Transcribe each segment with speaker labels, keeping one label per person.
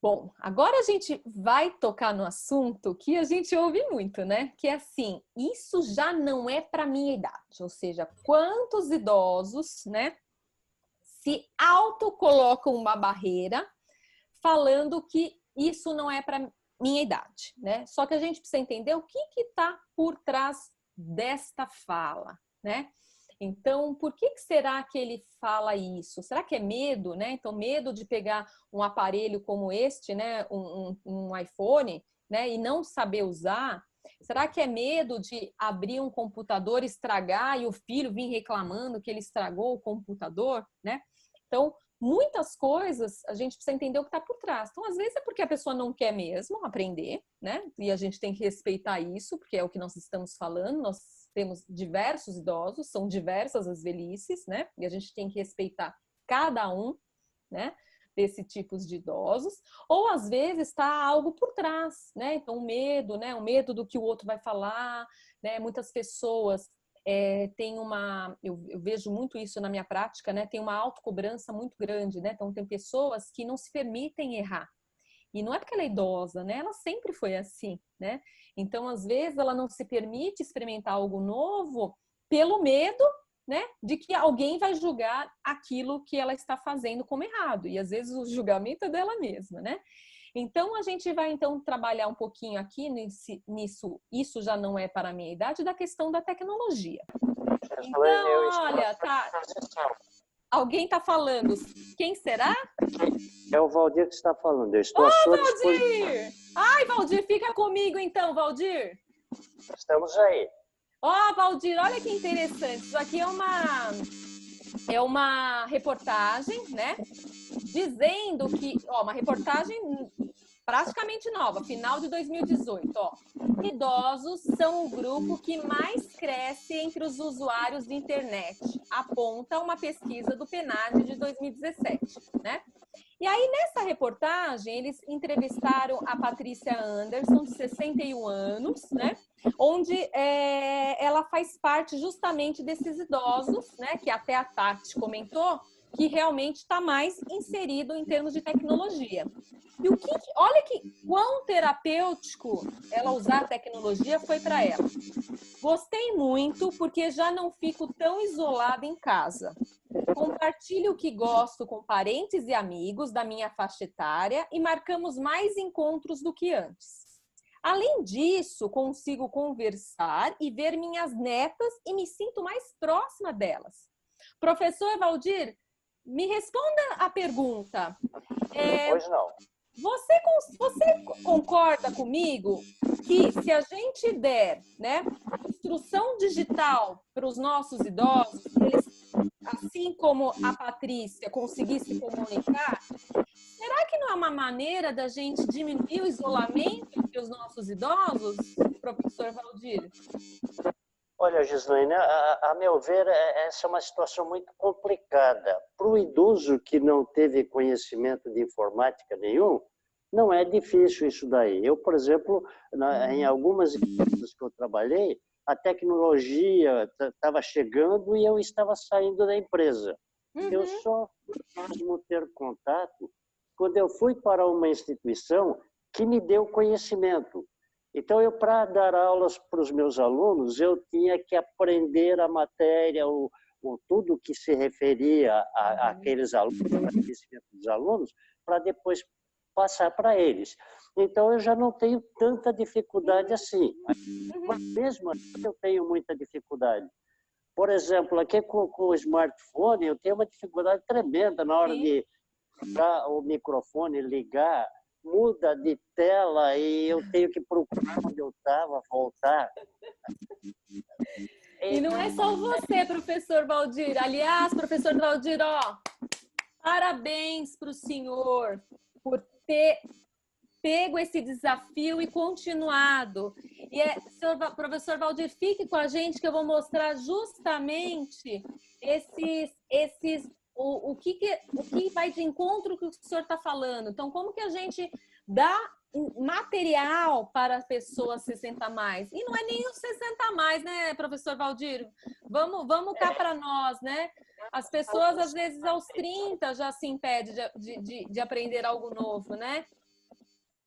Speaker 1: Bom, agora a gente vai tocar no assunto que a gente ouve muito, né? Que é assim, isso já não é para minha idade. Ou seja, quantos idosos, né, se autocolocam uma barreira falando que isso não é para minha idade, né? Só que a gente precisa entender o que está por trás desta fala, né? Então, por que será que ele fala isso? Será que é medo, né? Então, medo de pegar um aparelho como este, né? Um iPhone, né? E não saber usar? Será que é medo de abrir um computador, estragar e o filho vir reclamando que ele estragou o computador, né? Então, muitas coisas a gente precisa entender o que está por trás. Então, às vezes é porque a pessoa não quer mesmo aprender, né? E a gente tem que respeitar isso, porque é o que nós estamos falando. Nós temos diversos idosos, são diversas as velhices, né? E a gente tem que respeitar cada um, né? Desse tipos de idosos. Ou às vezes está algo por trás, né? Então, o medo, né? O medo do que o outro vai falar, né? Muitas pessoas tem eu vejo muito isso na minha prática, né? Tem uma autocobrança muito grande, né? Então tem pessoas que não se permitem errar. E não é porque ela é idosa, né? Ela sempre foi assim, né? Então, às vezes, ela não se permite experimentar algo novo pelo medo, né? De que alguém vai julgar aquilo que ela está fazendo como errado. E às vezes o julgamento é dela mesma, né? Então, a gente vai, então, trabalhar um pouquinho aqui nisso, isso já não é para a minha idade, da questão da tecnologia. Então, olha, tá, alguém está falando, quem será?
Speaker 2: É o Valdir que está falando, eu estou
Speaker 1: Ô,
Speaker 2: à sua
Speaker 1: Valdir! Ai, Valdir, fica comigo então, Valdir.
Speaker 2: Estamos aí.
Speaker 1: Ó, Valdir, olha que interessante, isso aqui é uma reportagem, né? Dizendo que, ó, uma reportagem praticamente nova, final de 2018, ó. Idosos são o grupo que mais cresce entre os usuários de internet, aponta uma pesquisa do PNAD de 2017, né? E aí, nessa reportagem, eles entrevistaram a Patrícia Anderson, de 61 anos, né? Onde ela faz parte justamente desses idosos, né? Que até a Tati comentou, que realmente está mais inserido em termos de tecnologia. E olha que quão terapêutico ela usar a tecnologia foi para ela. Gostei muito porque já não fico tão isolada em casa. Compartilho o que gosto com parentes e amigos da minha faixa etária e marcamos mais encontros do que antes. Além disso, consigo conversar e ver minhas netas e me sinto mais próxima delas. Professor Valdir, me responda a pergunta.
Speaker 2: Pois não.
Speaker 1: Você concorda comigo que se a gente der, né, instrução digital para os nossos idosos, eles, assim como a Patrícia, conseguir se comunicar, será que não é uma maneira da gente diminuir o isolamento entre os nossos idosos, professor Valdir?
Speaker 2: Olha, Gislaine, a meu ver, essa é uma situação muito complicada. Para o idoso que não teve conhecimento de informática nenhum, não é difícil isso daí. Eu, por exemplo, em algumas empresas que eu trabalhei, a tecnologia estava chegando e eu estava saindo da empresa. Eu só fui mesmo ter contato quando eu fui para uma instituição que me deu conhecimento. Então, para dar aulas para os meus alunos, eu tinha que aprender a matéria, tudo que se referia àqueles alunos, ao conhecimento dos alunos, para depois passar para eles. Então, eu já não tenho tanta dificuldade assim. Mas mesmo assim, eu tenho muita dificuldade. Por exemplo, aqui com o smartphone, eu tenho uma dificuldade tremenda na hora de ligar o microfone, ligar, muda de tela e eu tenho que procurar onde eu estava, voltar.
Speaker 1: E não é só você, professor Valdir. Aliás, professor Valdir, ó, parabéns para o senhor por ter pego esse desafio e continuado. E professor Valdir, fique com a gente que eu vou mostrar justamente o que vai de encontro com o que o senhor está falando. Então, como que a gente dá material para a pessoa 60 mais? E não é nem os 60 mais, né, professor Valdir? Vamos cá para nós, né? As pessoas, às vezes, aos 30 já se impedem de aprender algo novo, né?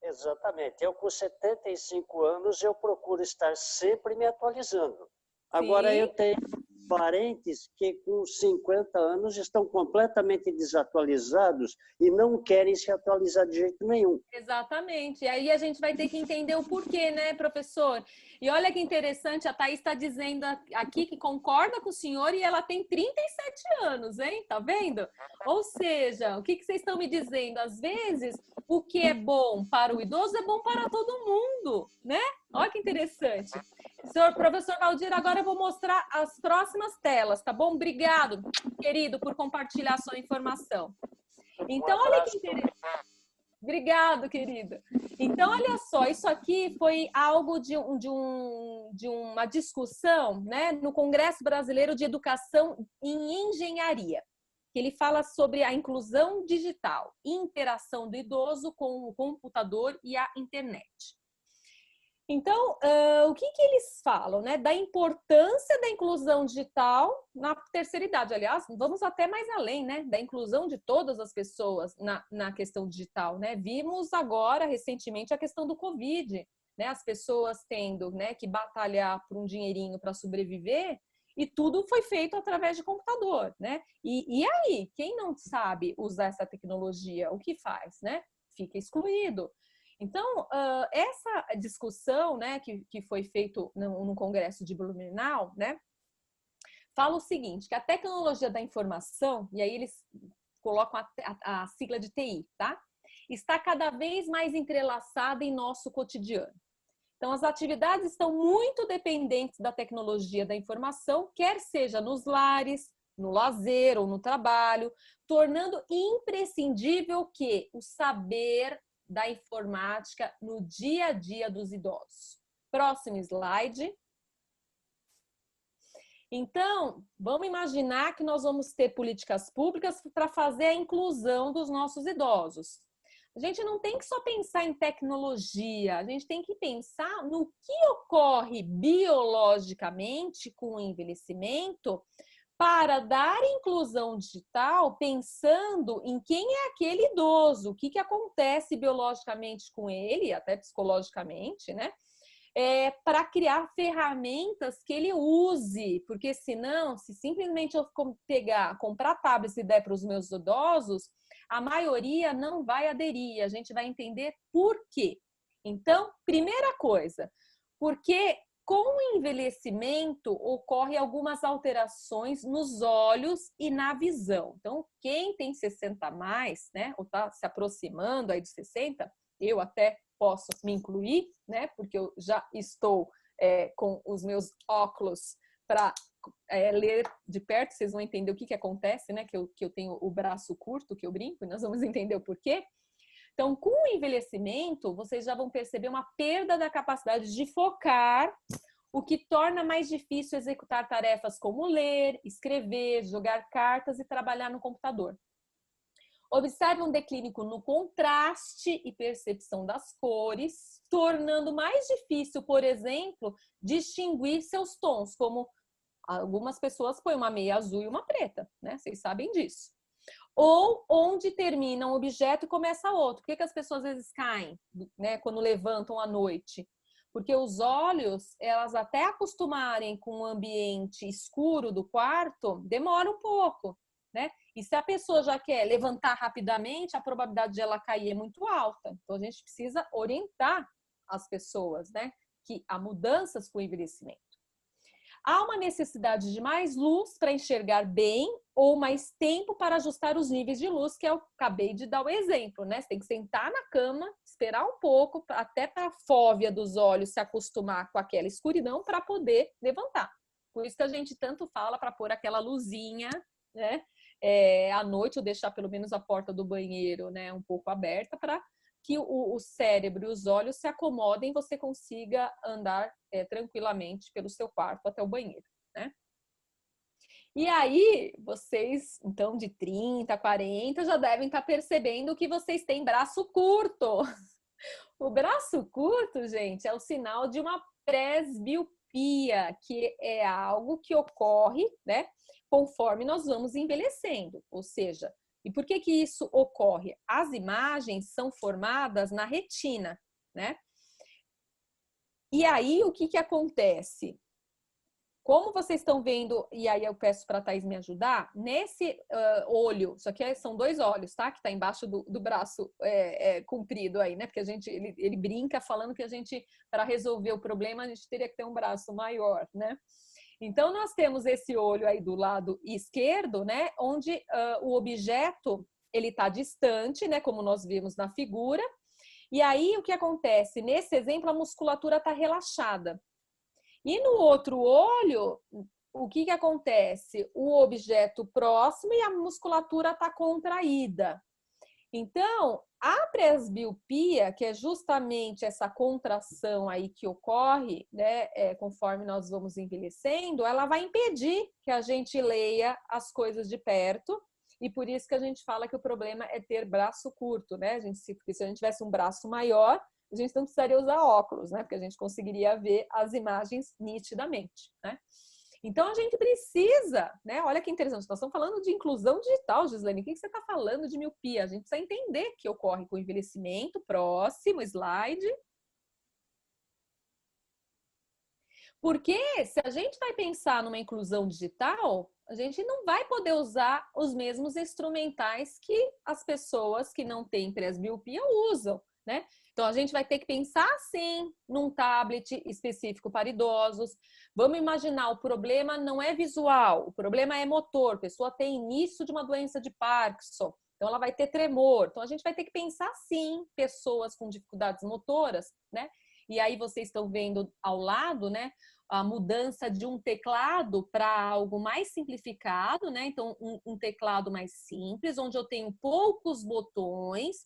Speaker 2: Exatamente. Eu, com 75 anos, eu procuro estar sempre me atualizando. Agora, eu
Speaker 1: Sim.
Speaker 2: tenho parentes que, com 50 anos, estão completamente desatualizados e não querem se atualizar de jeito nenhum.
Speaker 1: Exatamente. E aí a gente vai ter que entender o porquê, né, professor? E olha que interessante, a Thaís está dizendo aqui que concorda com o senhor e ela tem 37 anos, hein? Tá vendo? Ou seja, o que vocês estão me dizendo? Às vezes, o que é bom para o idoso é bom para todo mundo, né? Olha que interessante. Senhor professor Valdir, agora eu vou mostrar as próximas telas, tá bom? Obrigado, querido, por compartilhar a sua informação.
Speaker 2: Um
Speaker 1: Então, olha que
Speaker 2: abraço.
Speaker 1: interessante. Obrigado, querida. Então, olha só, isso aqui foi algo de uma discussão, né, no Congresso Brasileiro de Educação em Engenharia, que ele fala sobre a inclusão digital, interação do idoso com o computador e a internet. Então, o que eles falam, né? Da importância da inclusão digital na terceira idade. Aliás, vamos até mais além, né? Da inclusão de todas as pessoas na questão digital, né? Vimos agora, recentemente, a questão do Covid, né? As pessoas tendo, né, que batalhar por um dinheirinho para sobreviver e tudo foi feito através de computador, né? E aí, quem não sabe usar essa tecnologia, o que faz, né? Fica excluído. Então, essa discussão, né, que foi feito no Congresso de Blumenau, né, fala o seguinte, que a tecnologia da informação, e aí eles colocam a sigla de TI, tá? Está cada vez mais entrelaçada em nosso cotidiano. Então, as atividades estão muito dependentes da tecnologia da informação, quer seja nos lares, no lazer ou no trabalho, tornando imprescindível que o saber da informática no dia a dia dos idosos. Próximo slide. Então, vamos imaginar que nós vamos ter políticas públicas para fazer a inclusão dos nossos idosos. A gente não tem que só pensar em tecnologia, a gente tem que pensar no que ocorre biologicamente com o envelhecimento para dar inclusão digital pensando em quem é aquele idoso, o que acontece biologicamente com ele, até psicologicamente, né? Para criar ferramentas que ele use, porque senão, se simplesmente eu comprar tablets e der para os meus idosos, a maioria não vai aderir, a gente vai entender por quê. Então, primeira coisa, porque com o envelhecimento ocorrem algumas alterações nos olhos e na visão. Então, quem tem 60 a mais, né, ou está se aproximando aí de 60, eu até posso me incluir, né, porque eu já estou com os meus óculos para ler de perto, vocês vão entender o que acontece, né, que eu tenho o braço curto, que eu brinco, e nós vamos entender o porquê. Então, com o envelhecimento, vocês já vão perceber uma perda da capacidade de focar, o que torna mais difícil executar tarefas como ler, escrever, jogar cartas e trabalhar no computador. Observe um declínio no contraste e percepção das cores, tornando mais difícil, por exemplo, distinguir seus tons, como algumas pessoas põem uma meia azul e uma preta, né? Vocês sabem disso. Ou onde termina um objeto e começa outro. Por que as pessoas às vezes caem, né, quando levantam à noite? Porque os olhos, elas até acostumarem com o ambiente escuro do quarto, demora um pouco, né? E se a pessoa já quer levantar rapidamente, a probabilidade de ela cair é muito alta. Então, a gente precisa orientar as pessoas, né, que há mudanças com o envelhecimento. Há uma necessidade de mais luz para enxergar bem ou mais tempo para ajustar os níveis de luz, que eu acabei de dar o exemplo, né? Você tem que sentar na cama, esperar um pouco, até para a fóvea dos olhos se acostumar com aquela escuridão para poder levantar. Por isso que a gente tanto fala para pôr aquela luzinha, né? À noite, ou deixar pelo menos a porta do banheiro, né, um pouco aberta para que o cérebro e os olhos se acomodem e você consiga andar tranquilamente pelo seu quarto até o banheiro, né? E aí, vocês, então, de 30, 40, já devem estar percebendo que vocês têm braço curto. O braço curto, gente, é o sinal de uma presbiopia, que é algo que ocorre, né, conforme nós vamos envelhecendo. Ou seja, E por que que isso ocorre? As imagens são formadas na retina, né? E aí, o que que acontece? Como vocês estão vendo, e aí eu peço para a Thaís me ajudar, nesse olho, isso aqui são 2 olhos, tá? Que está embaixo do braço comprido aí, né? Porque ele brinca falando que a gente, para resolver o problema, a gente teria que ter um braço maior, né? Então, nós temos esse olho aí do lado esquerdo, né? Onde o objeto, ele está distante, né? Como nós vimos na figura. E aí, o que acontece? Nesse exemplo, a musculatura está relaxada. E no outro olho, o que que acontece? O objeto próximo e a musculatura está contraída. Então, a presbiopia, que é justamente essa contração aí que ocorre, né, conforme nós vamos envelhecendo, ela vai impedir que a gente leia as coisas de perto, e por isso que a gente fala que o problema é ter braço curto, né? Porque se a gente tivesse um braço maior, a gente não precisaria usar óculos, né? Porque a gente conseguiria ver as imagens nitidamente, né? Então, a gente precisa, né? Olha que interessante, nós estamos falando de inclusão digital, Gislene. O que você está falando de miopia? A gente precisa entender que ocorre com o envelhecimento. Próximo slide. Porque se a gente vai pensar numa inclusão digital, a gente não vai poder usar os mesmos instrumentais que as pessoas que não têm presbiopia usam, né? Então, a gente vai ter que pensar, sim, num tablet específico para idosos. Vamos imaginar, o problema não é visual, o problema é motor. A pessoa tem início de uma doença de Parkinson, então ela vai ter tremor. Então, a gente vai ter que pensar, sim, pessoas com dificuldades motoras, né? E aí, vocês estão vendo ao lado, né, a mudança de um teclado para algo mais simplificado, né? Então, um teclado mais simples, onde eu tenho poucos botões,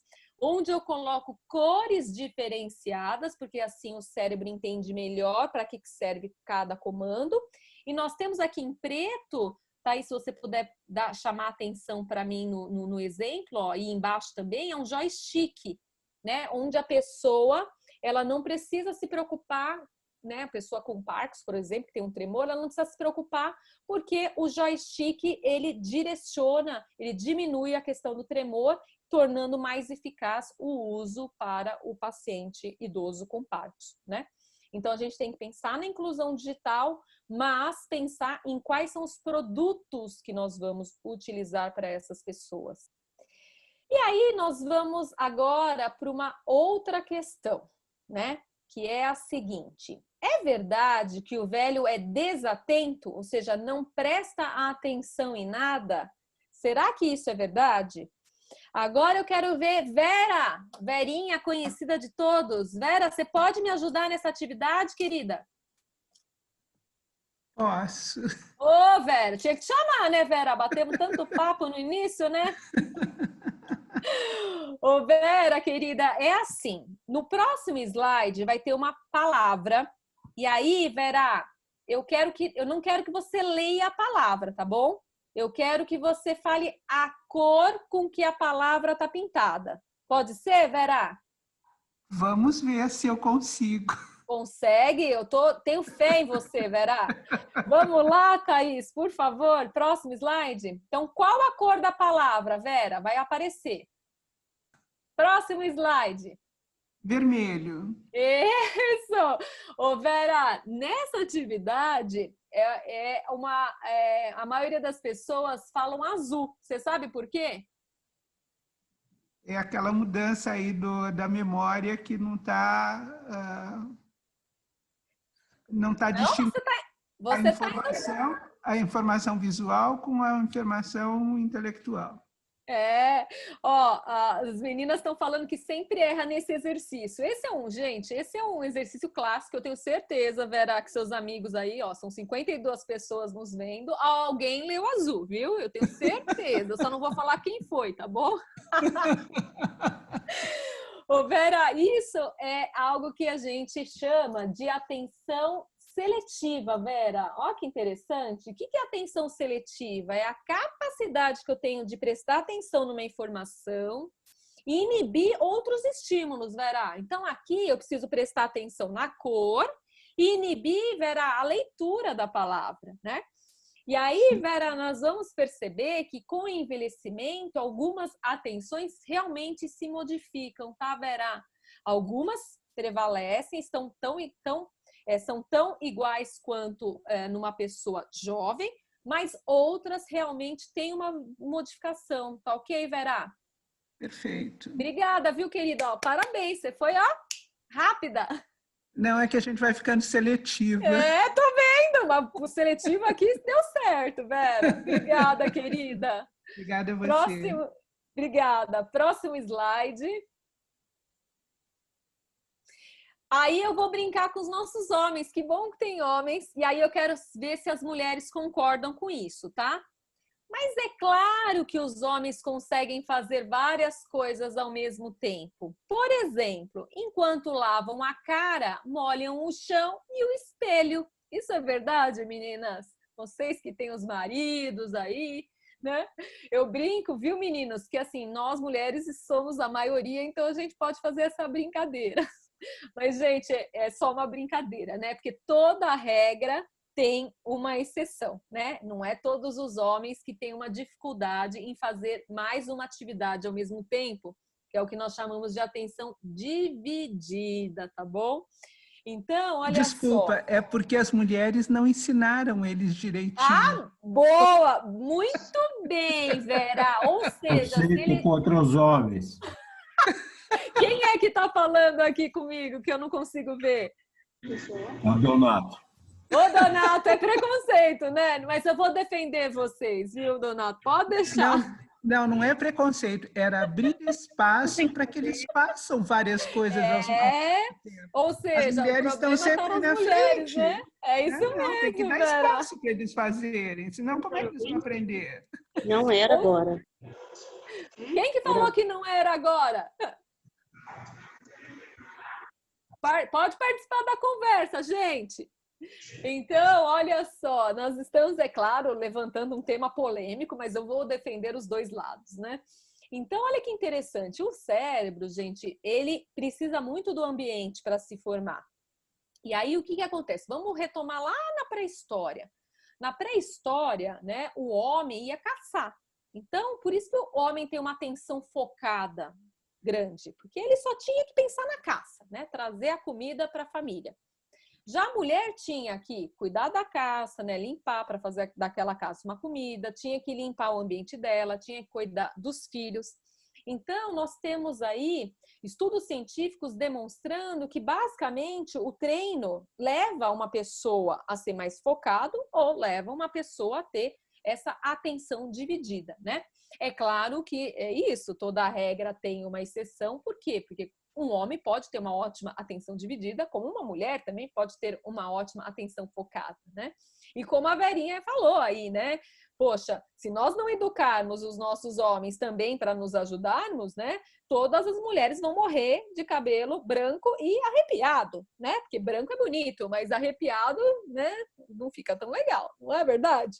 Speaker 1: onde eu coloco cores diferenciadas, porque assim o cérebro entende melhor para que serve cada comando. E nós temos aqui em preto, tá aí, se você puder chamar atenção para mim no exemplo, ó, e embaixo também, é um joystick, né? Onde a pessoa, ela não precisa se preocupar, né? A pessoa com Parkinson, por exemplo, que tem um tremor, ela não precisa se preocupar, porque o joystick, ele direciona, ele diminui a questão do tremor, tornando mais eficaz o uso para o paciente idoso com Parkinson, né? Então, a gente tem que pensar na inclusão digital, mas pensar em quais são os produtos que nós vamos utilizar para essas pessoas. E aí, nós vamos agora para uma outra questão, né? Que é a seguinte: é verdade que o velho é desatento, ou seja, não presta atenção em nada? Será que isso é verdade? Agora eu quero ver Vera, Verinha, conhecida de todos. Vera, você pode me ajudar nessa atividade, querida?
Speaker 3: Posso.
Speaker 1: Ô, Vera, tinha que te chamar, né, Vera? Batemos tanto papo no início, né? Ô, Vera, querida, é assim. No próximo slide vai ter uma palavra. E aí, Vera, eu não quero que você leia a palavra, tá bom? Eu quero que você fale a cor com que a palavra está pintada. Pode ser, Vera?
Speaker 3: Vamos ver se eu consigo.
Speaker 1: Consegue? Tenho fé em você, Vera. Vamos lá, Thaís, por favor. Próximo slide. Então, qual a cor da palavra, Vera? Vai aparecer. Próximo slide.
Speaker 3: Vermelho.
Speaker 1: Isso! Ô, Vera, nessa atividade, a maioria das pessoas falam azul. Você sabe por quê?
Speaker 3: É aquela mudança aí da memória que não está distinguindo a informação visual com a informação intelectual.
Speaker 1: As meninas estão falando que sempre erra nesse exercício. Esse é um exercício clássico, eu tenho certeza, Vera, que seus amigos aí, são 52 pessoas nos vendo, alguém leu azul, viu? Eu tenho certeza, eu só não vou falar quem foi, tá bom? Ô, Vera, isso é algo que a gente chama de atenção seletiva, Vera. Ó, que interessante. O que é atenção seletiva? É a capacidade que eu tenho de prestar atenção numa informação e inibir outros estímulos, Vera. Então, aqui eu preciso prestar atenção na cor e inibir, Vera, a leitura da palavra, né? E aí, Vera, nós vamos perceber que com o envelhecimento, algumas atenções realmente se modificam, tá, Vera? Algumas prevalecem, são tão iguais quanto numa pessoa jovem, mas outras realmente têm uma modificação, tá ok, Vera?
Speaker 3: Perfeito.
Speaker 1: Obrigada, viu, querida? Ó, parabéns, você foi, ó, rápida.
Speaker 3: Não, é que a gente vai ficando seletiva.
Speaker 1: Tô vendo, mas o seletivo aqui deu certo, Vera. Obrigada, querida.
Speaker 3: Obrigada a você.
Speaker 1: Obrigada. Próximo slide. Aí eu vou brincar com os nossos homens. Que bom que tem homens. E aí eu quero ver se as mulheres concordam com isso, tá? Mas é claro que os homens conseguem fazer várias coisas ao mesmo tempo. Por exemplo, enquanto lavam a cara, molham o chão e o espelho. Isso é verdade, meninas? Vocês que têm os maridos aí, né? Eu brinco, viu, meninos? Que assim, nós mulheres somos a maioria, então a gente pode fazer essa brincadeira. Mas, gente, é só uma brincadeira, né? Porque toda regra tem uma exceção, né? Não é todos os homens que têm uma dificuldade em fazer mais uma atividade ao mesmo tempo, que é o que nós chamamos de atenção dividida, tá bom? Então, olha
Speaker 3: Desculpa,
Speaker 1: só.
Speaker 3: é porque as mulheres não ensinaram eles direitinho.
Speaker 1: Ah, boa! Muito bem, Vera! Ou seja,
Speaker 4: Preconceito contra os homens.
Speaker 1: Quem é que está falando aqui comigo que eu não consigo ver?
Speaker 4: É o Donato.
Speaker 1: Ô, Donato, é preconceito, né? Mas eu vou defender vocês, viu, Donato? Pode deixar.
Speaker 3: Não é preconceito. Era abrir espaço para que eles façam várias coisas.
Speaker 1: Ou seja,
Speaker 3: as mulheres estão sempre na
Speaker 1: mulheres,
Speaker 3: frente.
Speaker 1: Né? É isso mesmo,
Speaker 3: tem que dar
Speaker 1: Vera.
Speaker 3: espaço para eles fazerem, senão como é que eles vão aprender?
Speaker 5: Não era agora.
Speaker 1: Quem que falou que não era agora? Pode participar da conversa, gente. Então, olha só, nós estamos, é claro, levantando um tema polêmico, mas eu vou defender os dois lados, né? Então, olha que interessante, o cérebro, gente, ele precisa muito do ambiente para se formar. E aí, o que acontece? Vamos retomar lá na pré-história. Na pré-história, né, o homem ia caçar. Então, por isso que o homem tem uma atenção focada grande, porque ele só tinha que pensar na caça, né? Trazer a comida para a família. Já a mulher tinha que cuidar da caça, né? Limpar para fazer daquela caça uma comida, tinha que limpar o ambiente dela, tinha que cuidar dos filhos. Então, nós temos aí estudos científicos demonstrando que, basicamente, o treino leva uma pessoa a ser mais focado ou leva uma pessoa a ter essa atenção dividida, né? É claro que é isso, toda regra tem uma exceção. Por quê? Porque um homem pode ter uma ótima atenção dividida, como uma mulher também pode ter uma ótima atenção focada, né? E como a Verinha falou aí, né? Poxa, se nós não educarmos os nossos homens também para nos ajudarmos, né? Todas as mulheres vão morrer de cabelo branco e arrepiado, né? Porque branco é bonito, mas arrepiado, né? Não fica tão legal, não é verdade?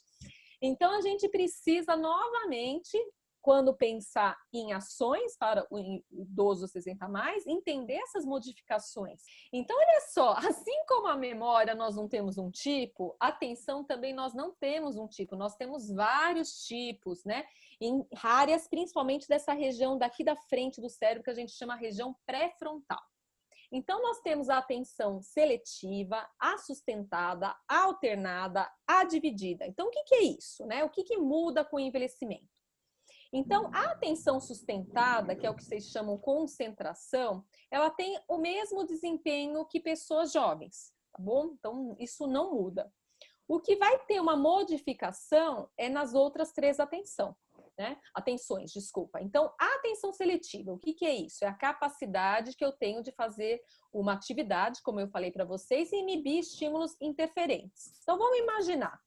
Speaker 1: Então, a gente precisa novamente, quando pensar em ações para o idoso 60 mais, entender essas modificações. Então, olha só, assim como a memória nós não temos um tipo, a atenção também nós não temos um tipo, nós temos vários tipos, né? Em áreas, principalmente dessa região daqui da frente do cérebro, que a gente chama região pré-frontal. Então, nós temos a atenção seletiva, a sustentada, a alternada, a dividida. Então, o que é isso, né? O que muda com o envelhecimento? Então, a atenção sustentada, que é o que vocês chamam concentração, ela tem o mesmo desempenho que pessoas jovens, tá bom? Então, isso não muda. O que vai ter uma modificação é nas outras três atenções, desculpa. Então, a atenção seletiva, o que é isso? É a capacidade que eu tenho de fazer uma atividade, como eu falei para vocês, e inibir estímulos interferentes. Então, vamos imaginar.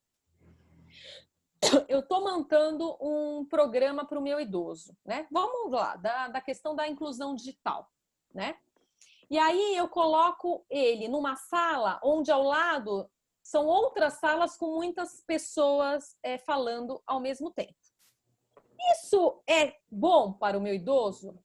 Speaker 1: Eu estou montando um programa para o meu idoso, né? Vamos lá, da questão da inclusão digital, né? E aí eu coloco ele numa sala onde ao lado são outras salas com muitas pessoas falando ao mesmo tempo. Isso é bom para o meu idoso?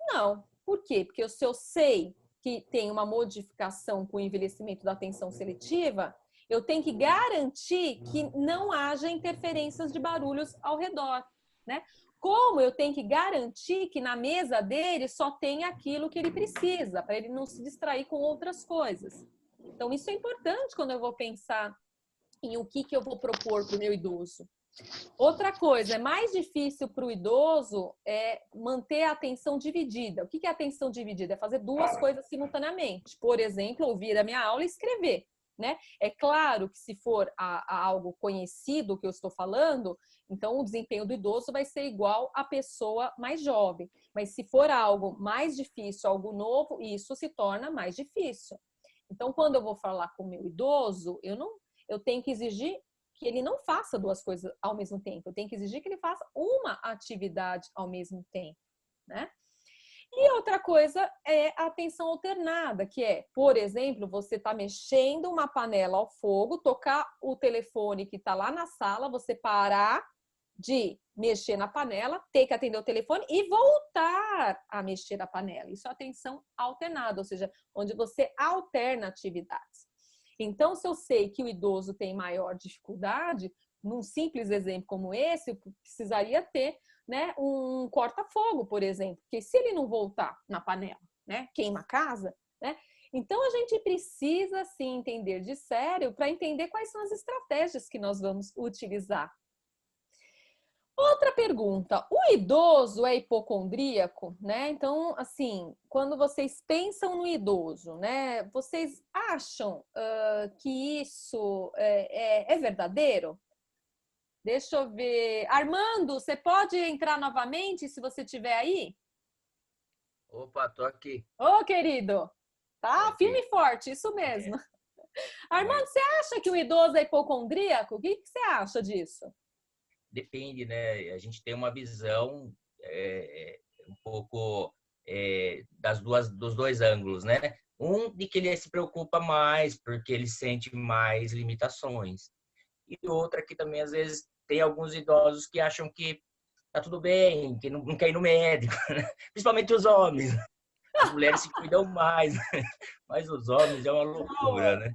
Speaker 1: Não. Por quê? Porque se eu sei que tem uma modificação com o envelhecimento da atenção seletiva, Eu tenho que garantir que não haja interferências de barulhos ao redor, né? Como eu tenho que garantir que na mesa dele só tem aquilo que ele precisa, para ele não se distrair com outras coisas. Então, isso é importante quando eu vou pensar em o que eu vou propor para o meu idoso. Outra coisa, é mais difícil para o idoso manter a atenção dividida. O que é atenção dividida? É fazer duas coisas simultaneamente. Por exemplo, ouvir a minha aula e escrever, né? É claro que se for algo conhecido que eu estou falando, então o desempenho do idoso vai ser igual à pessoa mais jovem. Mas se for algo mais difícil, algo novo, isso se torna mais difícil. Então, quando eu vou falar com o meu idoso, eu tenho que exigir que ele não faça duas coisas ao mesmo tempo. Eu tenho que exigir que ele faça uma atividade ao mesmo tempo, né? E outra coisa é a atenção alternada, que é, por exemplo, você está mexendo uma panela ao fogo, tocar o telefone que está lá na sala, você parar de mexer na panela, ter que atender o telefone e voltar a mexer a panela. Isso é atenção alternada, ou seja, onde você alterna atividades. Então, se eu sei que o idoso tem maior dificuldade, num simples exemplo como esse, eu precisaria ter, né, um corta-fogo, por exemplo, porque se ele não voltar na panela, né, queima a casa, né? Então, a gente precisa, sim, entender de sério para entender quais são as estratégias que nós vamos utilizar. Outra pergunta, o idoso é hipocondríaco, né? Então, assim, quando vocês pensam no idoso, né? Vocês acham que isso é verdadeiro? Deixa eu ver. Armando, você pode entrar novamente se você estiver aí?
Speaker 5: Opa, tô aqui.
Speaker 1: Ô, querido, tá
Speaker 5: Aqui.
Speaker 1: firme e forte, isso mesmo. Armando, você acha que o idoso é hipocondríaco? O que você acha disso?
Speaker 5: Depende, né? A gente tem uma visão um pouco dos dois ângulos, né? Um de que ele se preocupa mais porque ele sente mais limitações. E outra que também, às vezes, tem alguns idosos que acham que tá tudo bem, que não quer ir no médico, né? Principalmente os homens. As mulheres se cuidam mais, mas os homens é uma loucura, né?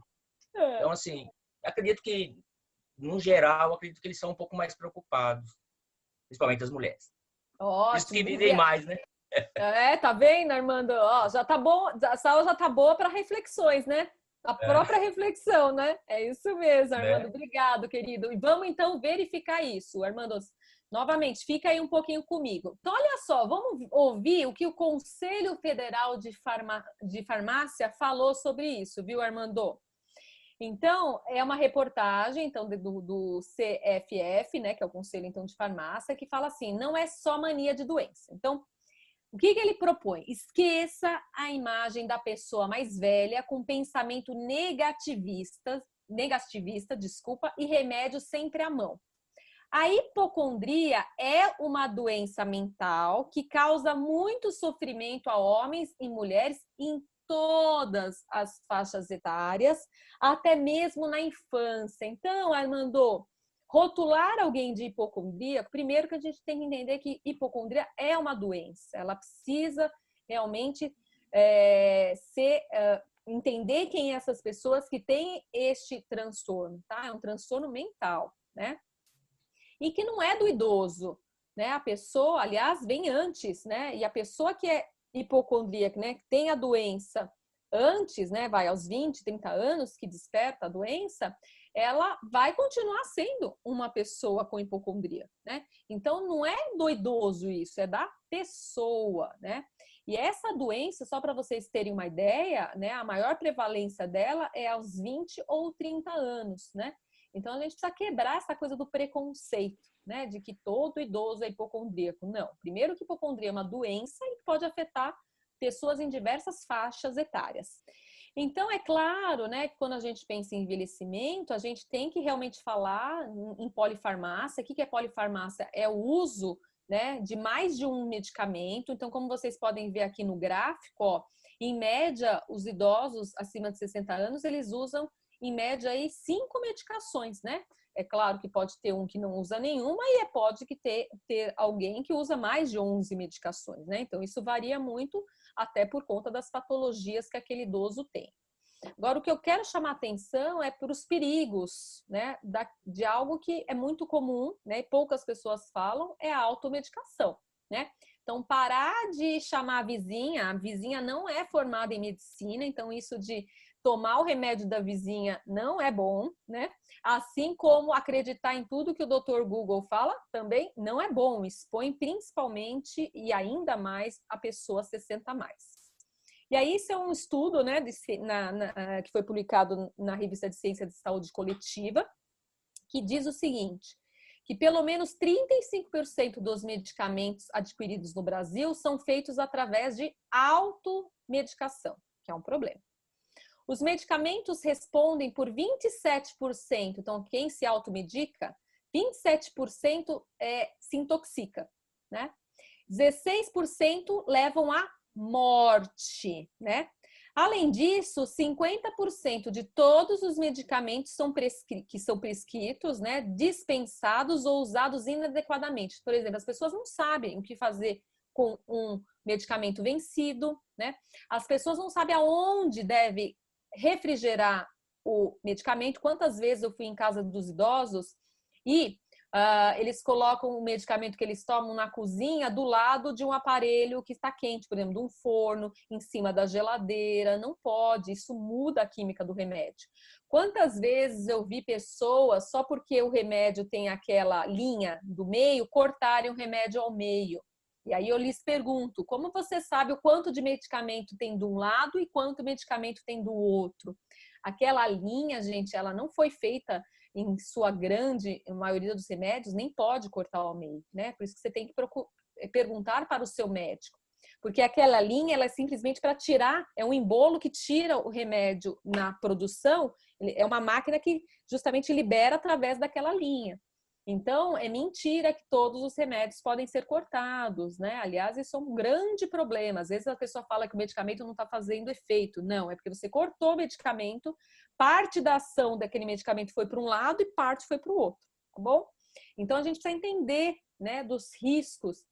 Speaker 5: Então, assim, acredito que no geral, acredito que eles são um pouco mais preocupados, principalmente as mulheres. Por isso que
Speaker 1: Ótimo.
Speaker 5: vivem mais, né?
Speaker 1: Tá vendo, Armando? Ó, já tá bom, a sala já tá boa para reflexões, né? A própria reflexão, né? É isso mesmo, Armando.
Speaker 5: Né?
Speaker 1: Obrigado, querido. E vamos então verificar isso, Armando. Novamente, fica aí um pouquinho comigo. Então, olha só, vamos ouvir o que o Conselho Federal de Farmácia falou sobre isso, viu, Armando? Então, é uma reportagem então, do CFF, né, que é o Conselho então, de Farmácia, que fala assim, não é só mania de doença. Então, o que ele propõe? Esqueça a imagem da pessoa mais velha com pensamento negativista, e remédio sempre à mão. A hipocondria é uma doença mental que causa muito sofrimento a homens e mulheres em todas as faixas etárias, até mesmo na infância. Então, Armando, rotular alguém de hipocondríaco, primeiro que a gente tem que entender que hipocondria é uma doença. Ela precisa realmente entender quem é essas pessoas que têm este transtorno, tá? É um transtorno mental, né? E que não é do idoso, né? A pessoa, aliás, vem antes, né? E a pessoa que é hipocondríaca, né, que tem a doença antes, né, vai aos 20, 30 anos que desperta a doença, ela vai continuar sendo uma pessoa com hipocondria, né? Então não é do idoso isso, é da pessoa, né? E essa doença, só para vocês terem uma ideia, né, a maior prevalência dela é aos 20 ou 30 anos, né? Então a gente precisa quebrar essa coisa do preconceito, né, de que todo idoso é hipocondríaco. Não. Primeiro que hipocondria é uma doença e pode afetar pessoas em diversas faixas etárias. Então, é claro, né, que quando a gente pensa em envelhecimento, a gente tem que realmente falar em polifarmácia. O que é polifarmácia? É o uso, né, de mais de um medicamento. Então, como vocês podem ver aqui no gráfico, ó, em média, os idosos acima de 60 anos, eles usam, em média, aí, 5 medicações, né? É claro que pode ter um que não usa nenhuma e pode que ter alguém que usa mais de 11 medicações, né? Então, isso varia muito até por conta das patologias que aquele idoso tem. Agora, o que eu quero chamar atenção é para os perigos, né, de algo que é muito comum, né, e poucas pessoas falam, é a automedicação, né? Então, parar de chamar a vizinha não é formada em medicina, então isso de tomar o remédio da vizinha não é bom, né? Assim como acreditar em tudo que o Dr. Google fala também não é bom, expõe principalmente e ainda mais a pessoa 60 a mais. E aí, isso é um estudo, né, que foi publicado na revista de Ciência de Saúde Coletiva, que diz o seguinte, que pelo menos 35% dos medicamentos adquiridos no Brasil são feitos através de automedicação, que é um problema. Os medicamentos respondem por 27%, então quem se automedica, 27% se intoxica, né? 16% levam à morte, né? Além disso, 50% de todos os medicamentos que são prescritos, né, dispensados ou usados inadequadamente. Por exemplo, as pessoas não sabem o que fazer com um medicamento vencido, né? As pessoas não sabem aonde deve refrigerar o medicamento. Quantas vezes eu fui em casa dos idosos e eles colocam o medicamento que eles tomam na cozinha do lado de um aparelho que está quente, por exemplo, de um forno, em cima da geladeira. Não pode, isso muda a química do remédio. Quantas vezes eu vi pessoas, só porque o remédio tem aquela linha do meio, cortarem o remédio ao meio. E aí eu lhes pergunto, como você sabe o quanto de medicamento tem de um lado e quanto medicamento tem do outro? Aquela linha, gente, ela não foi feita em sua grande maioria dos remédios, nem pode cortar ao meio, né? Por isso que você tem que perguntar para o seu médico. Porque aquela linha, ela é simplesmente para tirar, é um embolo que tira o remédio na produção, é uma máquina que justamente libera através daquela linha. Então, é mentira que todos os remédios podem ser cortados, né? Aliás, isso é um grande problema. Às vezes a pessoa fala que o medicamento não está fazendo efeito. Não, é porque você cortou o medicamento, parte da ação daquele medicamento foi para um lado e parte foi para o outro, tá bom? Então, a gente precisa entender, né, dos riscos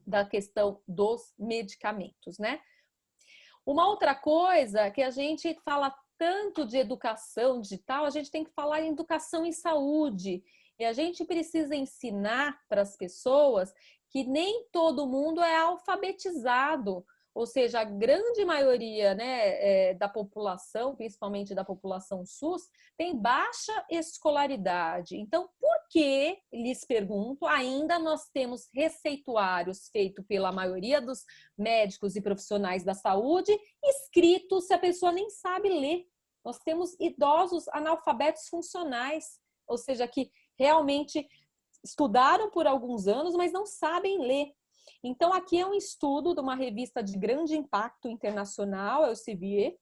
Speaker 1: da questão dos medicamentos, né? Uma outra coisa que a gente fala tanto de educação digital, a gente tem que falar em educação em saúde. E a gente precisa ensinar para as pessoas que nem todo mundo é alfabetizado, ou seja, a grande maioria, né, da população, principalmente da população SUS, tem baixa escolaridade. Então, por que, lhes pergunto, ainda nós temos receituários feitos pela maioria dos médicos e profissionais da saúde, escritos se a pessoa nem sabe ler? Nós temos idosos analfabetos funcionais, ou seja, que realmente estudaram por alguns anos, mas não sabem ler. Então, aqui é um estudo de uma revista de grande impacto internacional, é o CBE,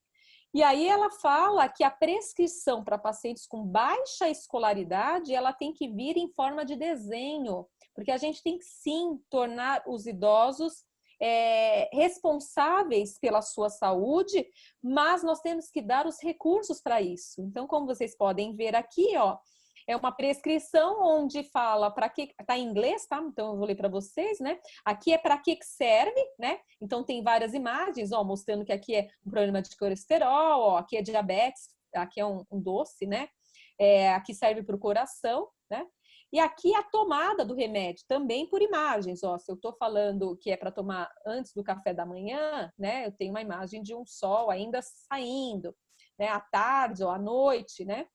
Speaker 1: e aí ela fala que a prescrição para pacientes com baixa escolaridade, ela tem que vir em forma de desenho, porque a gente tem que sim tornar os idosos responsáveis pela sua saúde, mas nós temos que dar os recursos para isso. Então, como vocês podem ver aqui, ó, é uma prescrição onde fala para que, tá em inglês, tá? Então eu vou ler para vocês, né? Aqui é para que serve, né? Então tem várias imagens, ó, mostrando que aqui é um problema de colesterol, ó, aqui é diabetes, aqui é um doce, né? Aqui serve para o coração, né? E aqui a tomada do remédio, também por imagens, ó. Se eu tô falando que é para tomar antes do café da manhã, né? Eu tenho uma imagem de um sol ainda saindo, né? À tarde ou à noite, né?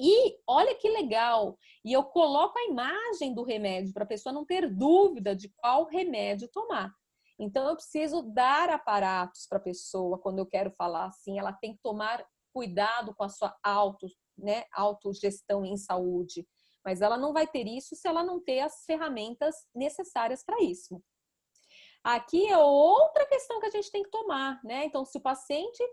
Speaker 1: E olha que legal, e eu coloco a imagem do remédio para a pessoa não ter dúvida de qual remédio tomar. Então, eu preciso dar aparatos para a pessoa, quando eu quero falar assim, ela tem que tomar cuidado com a sua autogestão em saúde. Mas ela não vai ter isso se ela não ter as ferramentas necessárias para isso. Aqui é outra questão que a gente tem que tomar, né? Então, se o paciente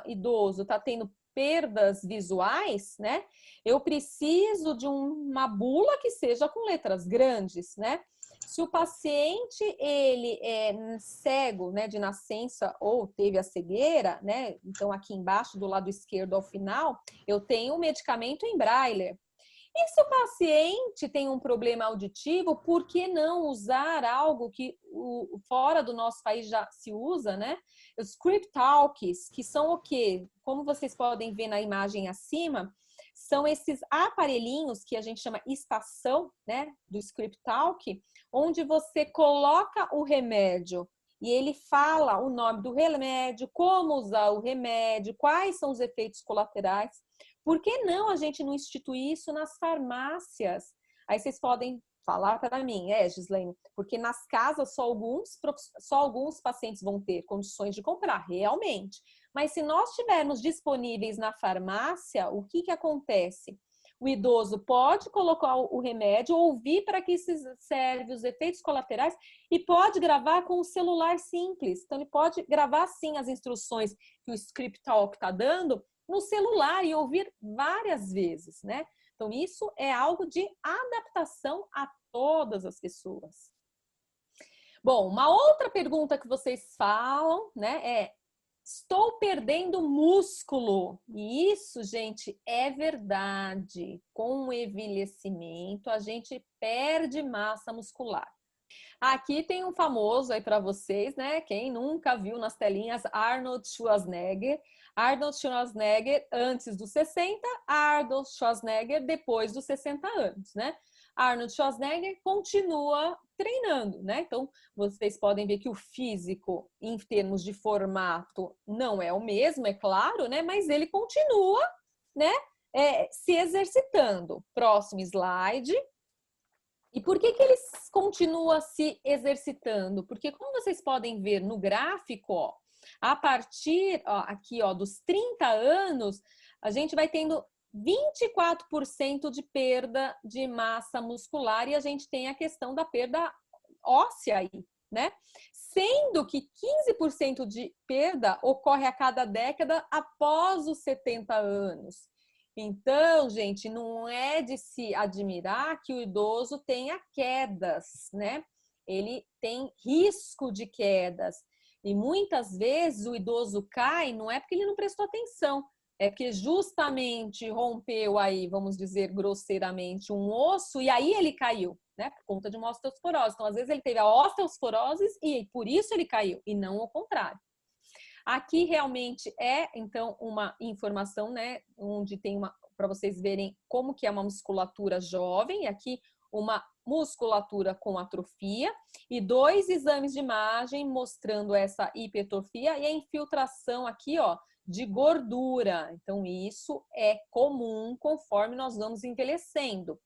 Speaker 1: idoso está tendo perdas visuais, né? Eu preciso de uma bula que seja com letras grandes, né? Se o paciente ele é cego, né, de nascença ou teve a cegueira, né? Então aqui embaixo do lado esquerdo ao final, eu tenho o medicamento em braille. E se o paciente tem um problema auditivo, por que não usar algo que fora do nosso país já se usa, né? Os Script Talks, que são o quê? Como vocês podem ver na imagem acima, são esses aparelhinhos que a gente chama estação, né? Do Script Talk, onde você coloca o remédio e ele fala o nome do remédio, como usar o remédio, quais são os efeitos colaterais. Por que não a gente não instituir isso nas farmácias? Aí vocês podem falar para mim, Gislaine, porque nas casas só alguns pacientes vão ter condições de comprar, realmente. Mas se nós tivermos disponíveis na farmácia, o que acontece? O idoso pode colocar o remédio, ouvir para que serve os efeitos colaterais e pode gravar com o celular simples. Então, ele pode gravar, sim, as instruções que o Script Talk está dando no celular e ouvir várias vezes, né? Então, isso é algo de adaptação a todas as pessoas. Bom, uma outra pergunta que vocês falam, né, é: estou perdendo músculo. E isso, gente, é verdade. Com o envelhecimento, a gente perde massa muscular. Aqui tem um famoso aí para vocês, né? Quem nunca viu nas telinhas, Arnold Schwarzenegger. Arnold Schwarzenegger antes dos 60, Arnold Schwarzenegger depois dos 60 anos, né? Arnold Schwarzenegger continua treinando, né? Então, vocês podem ver que o físico, em termos de formato, não é o mesmo, é claro, né? Mas ele continua, né? Se exercitando. Próximo slide. E por que ele continua se exercitando? Porque, como vocês podem ver no gráfico, ó, a partir aqui dos 30 anos, a gente vai tendo 24% de perda de massa muscular e a gente tem a questão da perda óssea aí, né? Sendo que 15% de perda ocorre a cada década após os 70 anos. Então, gente, não é de se admirar que o idoso tenha quedas, né? Ele tem risco de quedas. E muitas vezes o idoso cai, não é porque ele não prestou atenção, é porque justamente rompeu aí, vamos dizer grosseiramente, um osso e aí ele caiu, né? Por conta de uma osteosporose. Então, às vezes ele teve a osteosporose e por isso ele caiu, e não o contrário. Aqui realmente é, então, uma informação, né, onde tem para vocês verem como que é uma musculatura jovem, aqui uma musculatura com atrofia e 2 exames de imagem mostrando essa hipertrofia e a infiltração aqui, ó, de gordura. Então, isso é comum conforme nós vamos envelhecendo.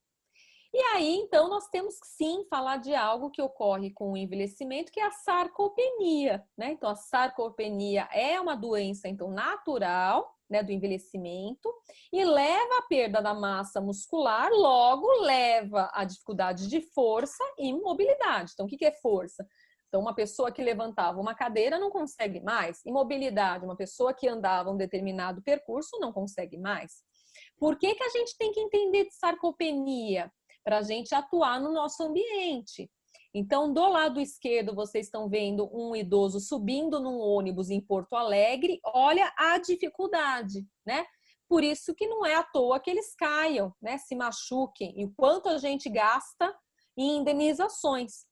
Speaker 1: E aí, então, nós temos que sim falar de algo que ocorre com o envelhecimento, que é a sarcopenia, né? Então, a sarcopenia é uma doença, então, natural, né, do envelhecimento e leva à perda da massa muscular, logo leva à dificuldade de força e mobilidade. Então, o que é força? Então, uma pessoa que levantava uma cadeira não consegue mais. Imobilidade, uma pessoa que andava um determinado percurso não consegue mais. Por que a gente tem que entender de sarcopenia? Para a gente atuar no nosso ambiente. Então, do lado esquerdo, vocês estão vendo um idoso subindo num ônibus em Porto Alegre. Olha a dificuldade, né? Por isso que não é à toa que eles caiam, né? Se machuquem. E o quanto a gente gasta em indenizações.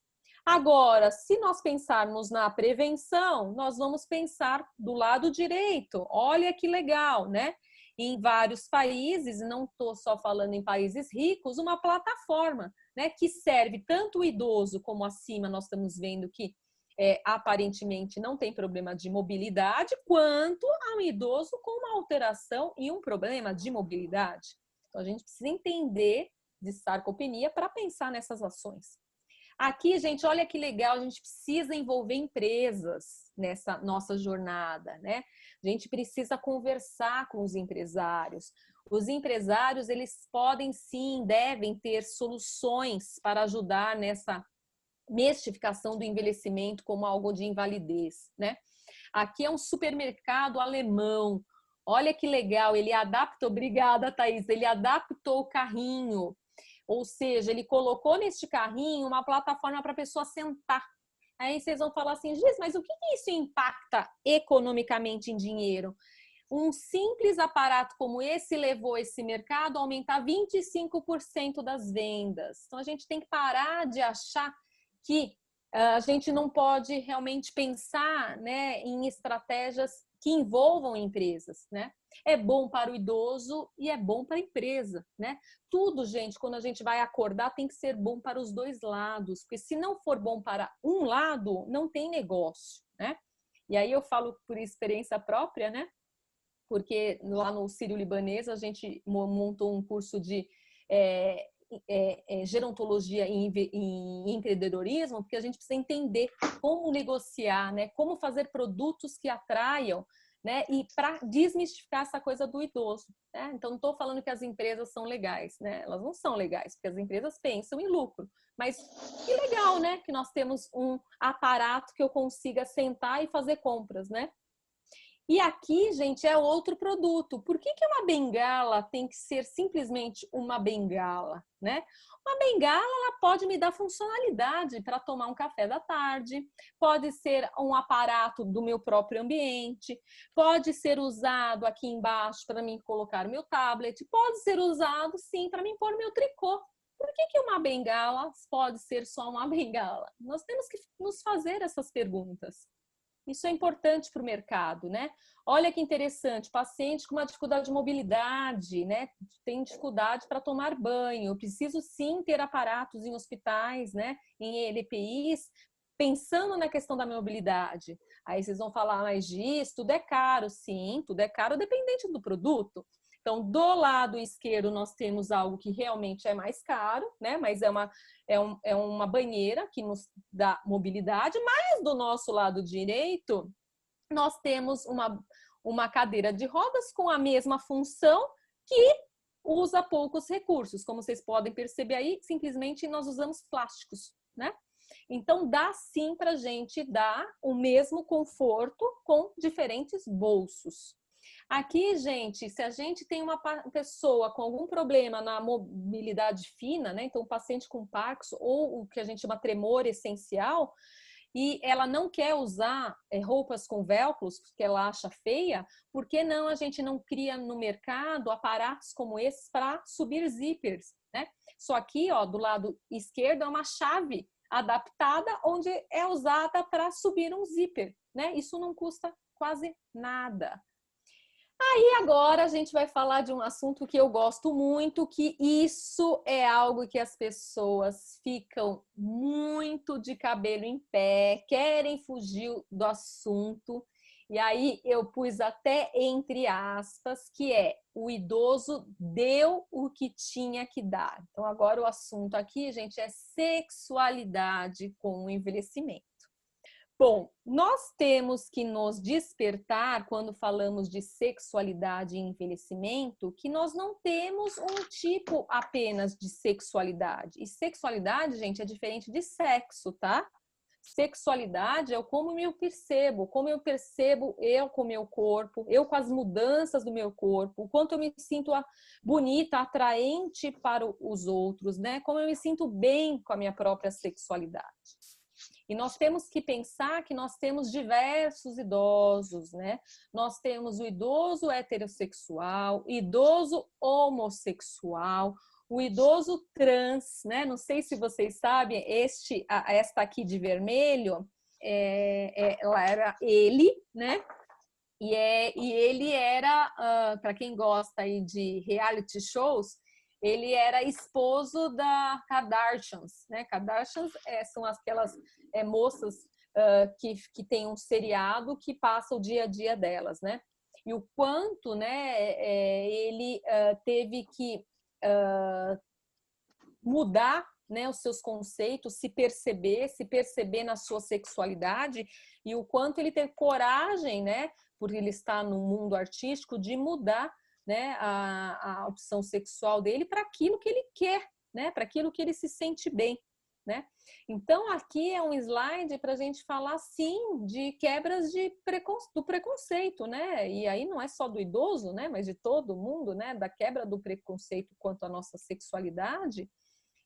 Speaker 1: Agora, se nós pensarmos na prevenção, nós vamos pensar do lado direito. Olha que legal, né? Em vários países, não estou só falando em países ricos, uma plataforma, né, que serve tanto o idoso como acima, nós estamos vendo que aparentemente não tem problema de mobilidade, quanto a um idoso com uma alteração e um problema de mobilidade. Então, a gente precisa entender de sarcopenia para pensar nessas ações. Aqui, gente, olha que legal, a gente precisa envolver empresas nessa nossa jornada, né? A gente precisa conversar com os empresários. Os empresários, eles podem sim, devem ter soluções para ajudar nessa mistificação do envelhecimento como algo de invalidez, né? Aqui é um supermercado alemão. Olha que legal, ele adaptou, obrigada, Thaís, ele adaptou o carrinho. Ou seja, ele colocou neste carrinho uma plataforma para a pessoa sentar. Aí vocês vão falar assim, Giz, mas o que isso impacta economicamente em dinheiro? Um simples aparato como esse levou esse mercado a aumentar 25% das vendas. Então, a gente tem que parar de achar que a gente não pode realmente pensar, né, em estratégias que envolvam empresas, né? É bom para o idoso e é bom para a empresa, né? Tudo, gente, quando a gente vai acordar, tem que ser bom para os dois lados, porque se não for bom para um lado, não tem negócio, né? E aí eu falo por experiência própria, né? Porque lá no Sírio-Libanês a gente montou um curso de gerontologia em empreendedorismo, porque a gente precisa entender como negociar, né? Como fazer produtos que atraiam, né? E para desmistificar essa coisa do idoso, né? Então, não estou falando que as empresas são legais, né? Elas não são legais, porque as empresas pensam em lucro. Mas que legal, né? Que nós temos um aparato que eu consiga sentar e fazer compras, né? E aqui, gente, é outro produto. Por que uma bengala tem que ser simplesmente uma bengala, né? Uma bengala, ela pode me dar funcionalidade para tomar um café da tarde, pode ser um aparato do meu próprio ambiente, pode ser usado aqui embaixo para mim colocar o meu tablet, pode ser usado, sim, para mim pôr meu tricô. Por que uma bengala pode ser só uma bengala? Nós temos que nos fazer essas perguntas. Isso é importante para o mercado, né? Olha que interessante, paciente com uma dificuldade de mobilidade, né? Tem dificuldade para tomar banho. Eu preciso sim ter aparatos em hospitais, né? Em ELPIs, pensando na questão da mobilidade. Aí vocês vão falar, mas disso, tudo é caro. Sim, tudo é caro dependente do produto. Então, do lado esquerdo, nós temos algo que realmente é mais caro, né? Mas é uma banheira que nos dá mobilidade, mas do nosso lado direito, nós temos uma cadeira de rodas com a mesma função que usa poucos recursos. Como vocês podem perceber aí, simplesmente nós usamos plásticos, né? Então, dá sim para a gente dar o mesmo conforto com diferentes bolsos. Aqui, gente, se a gente tem uma pessoa com algum problema na mobilidade fina, né? Então, um paciente com Parkinson ou o que a gente chama tremor essencial, e ela não quer usar roupas com velcros, porque ela acha feia, por que não a gente não cria no mercado aparatos como esses para subir zippers, né? Só aqui, ó, do lado esquerdo é uma chave adaptada onde é usada para subir um zíper, né? Isso não custa quase nada. E agora a gente vai falar de um assunto que eu gosto muito, que isso é algo que as pessoas ficam muito de cabelo em pé, querem fugir do assunto. E aí eu pus até entre aspas, que é o idoso deu o que tinha que dar. Então agora o assunto aqui, gente, é sexualidade com o envelhecimento. Bom, nós temos que nos despertar quando falamos de sexualidade e envelhecimento, que nós não temos um tipo apenas de sexualidade. E sexualidade, gente, é diferente de sexo, tá? Sexualidade é como eu percebo eu com o meu corpo, eu com as mudanças do meu corpo, o quanto eu me sinto bonita, atraente para os outros, né? Como eu me sinto bem com a minha própria sexualidade. E nós temos que pensar que nós temos diversos idosos, né? Nós temos o idoso heterossexual, idoso homossexual, o idoso trans, né? Não sei se vocês sabem, esta aqui de vermelho, ela era ele, né? E ele era, para quem gosta aí de reality shows, ele era esposo da Kardashians, né? Kardashians são aquelas moças que tem um seriado que passa o dia a dia delas, né? E o quanto, né, ele teve que mudar, né, os seus conceitos, se perceber na sua sexualidade, e o quanto ele teve coragem, né, por ele estar no mundo artístico, de mudar, né, a opção sexual dele para aquilo que ele quer, né, para aquilo que ele se sente bem, né? Então aqui é um slide para a gente falar sim de quebras do preconceito, né? E aí não é só do idoso, né, mas de todo mundo, né, da quebra do preconceito quanto à nossa sexualidade.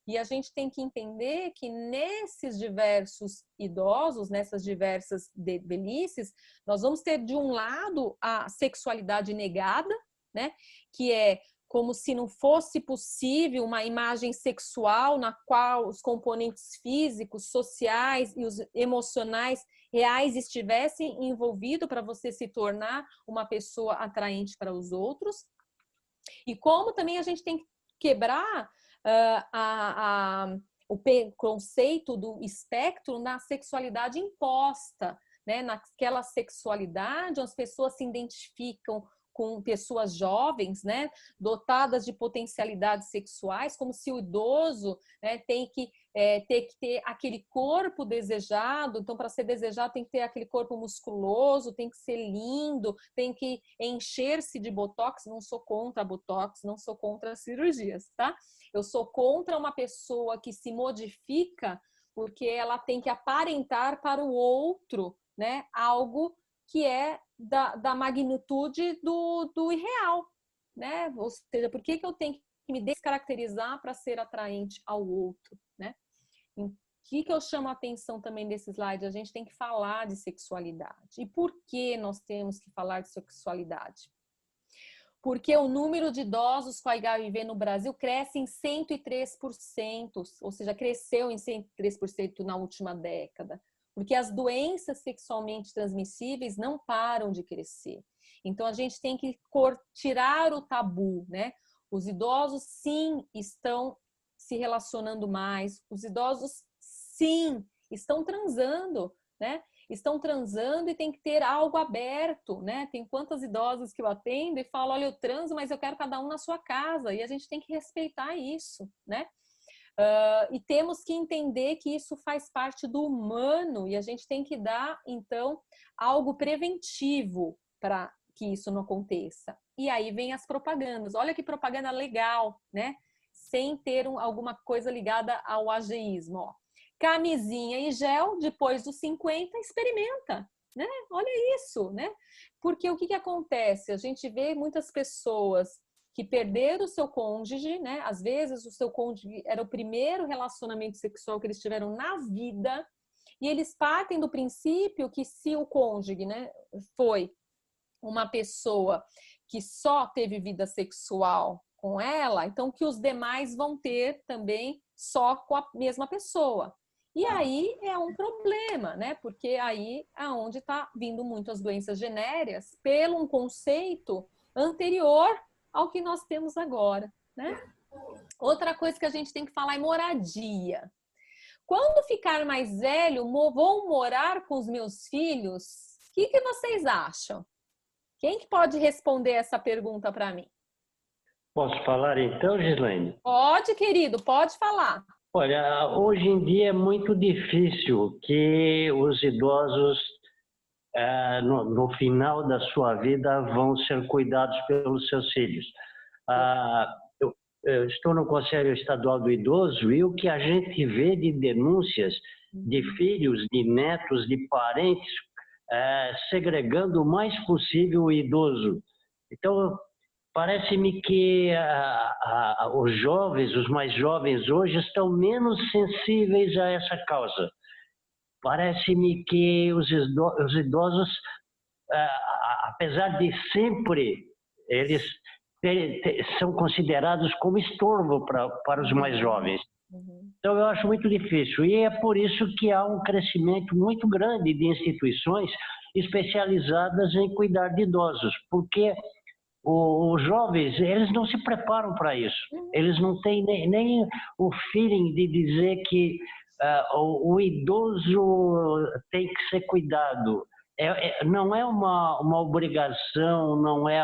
Speaker 1: E a gente tem que entender que nesses diversos idosos, nessas diversas velhices, nós vamos ter de um lado a sexualidade negada, né? Que é como se não fosse possível uma imagem sexual na qual os componentes físicos, sociais e os emocionais reais estivessem envolvidos para você se tornar uma pessoa atraente para os outros. E como também a gente tem que quebrar o conceito do espectro na sexualidade imposta, né? Naquela sexualidade onde as pessoas se identificam com pessoas jovens, né, dotadas de potencialidades sexuais, como se o idoso, né, tem que ter aquele corpo desejado. Então, para ser desejado, tem que ter aquele corpo musculoso, tem que ser lindo, tem que encher-se de botox. Não sou contra botox, não sou contra as cirurgias, tá? Eu sou contra uma pessoa que se modifica porque ela tem que aparentar para o outro, né, algo que é da magnitude do irreal, né? Ou seja, por que eu tenho que me descaracterizar para ser atraente ao outro, né? O que eu chamo a atenção também nesse slide? A gente tem que falar de sexualidade. E por que nós temos que falar de sexualidade? Porque o número de idosos com HIV no Brasil cresce em 103%, ou seja, cresceu em 103% na última década. Porque as doenças sexualmente transmissíveis não param de crescer. Então, a gente tem que tirar o tabu, né? Os idosos, sim, estão se relacionando mais. Os idosos, sim, estão transando, né? Estão transando e tem que ter algo aberto, né? Tem quantas idosas que eu atendo e falo, olha, eu transo, mas eu quero cada um na sua casa. E a gente tem que respeitar isso, né? E temos que entender que isso faz parte do humano e a gente tem que dar, então, algo preventivo para que isso não aconteça. E aí vem as propagandas. Olha que propaganda legal, né? Sem ter alguma coisa ligada ao ageísmo. Ó. Camisinha e gel, depois dos 50, experimenta, né? Olha isso, né? Porque o que acontece? A gente vê muitas pessoas que perderam o seu cônjuge, né? Às vezes o seu cônjuge era o primeiro relacionamento sexual que eles tiveram na vida, e eles partem do princípio que se o cônjuge, né, foi uma pessoa que só teve vida sexual com ela, então que os demais vão ter também só com a mesma pessoa. E aí é um problema, né? Porque aí é onde está vindo muitas doenças venéreas pelo um conceito anterior ao que nós temos agora, né? Outra coisa que a gente tem que falar é moradia. Quando ficar mais velho, vou morar com os meus filhos? O que vocês acham? Quem que pode responder essa pergunta para mim?
Speaker 2: Posso falar então, Gislaine?
Speaker 1: Pode, querido, pode falar.
Speaker 2: Olha, hoje em dia é muito difícil que os idosos, no final da sua vida, vão ser cuidados pelos seus filhos. Eu estou no Conselho Estadual do Idoso e o que a gente vê de denúncias de filhos, de netos, de parentes, segregando o mais possível o idoso. Então, parece-me que os jovens, os mais jovens hoje, estão menos sensíveis a essa causa. Parece-me que os idosos, apesar de sempre eles são considerados como estorvo para os mais jovens. Então, eu acho muito difícil. E é por isso que há um crescimento muito grande de instituições especializadas em cuidar de idosos, porque os jovens, eles não se preparam para isso. Eles não têm nem o feeling de dizer que o idoso tem que ser cuidado. Não é uma obrigação, não é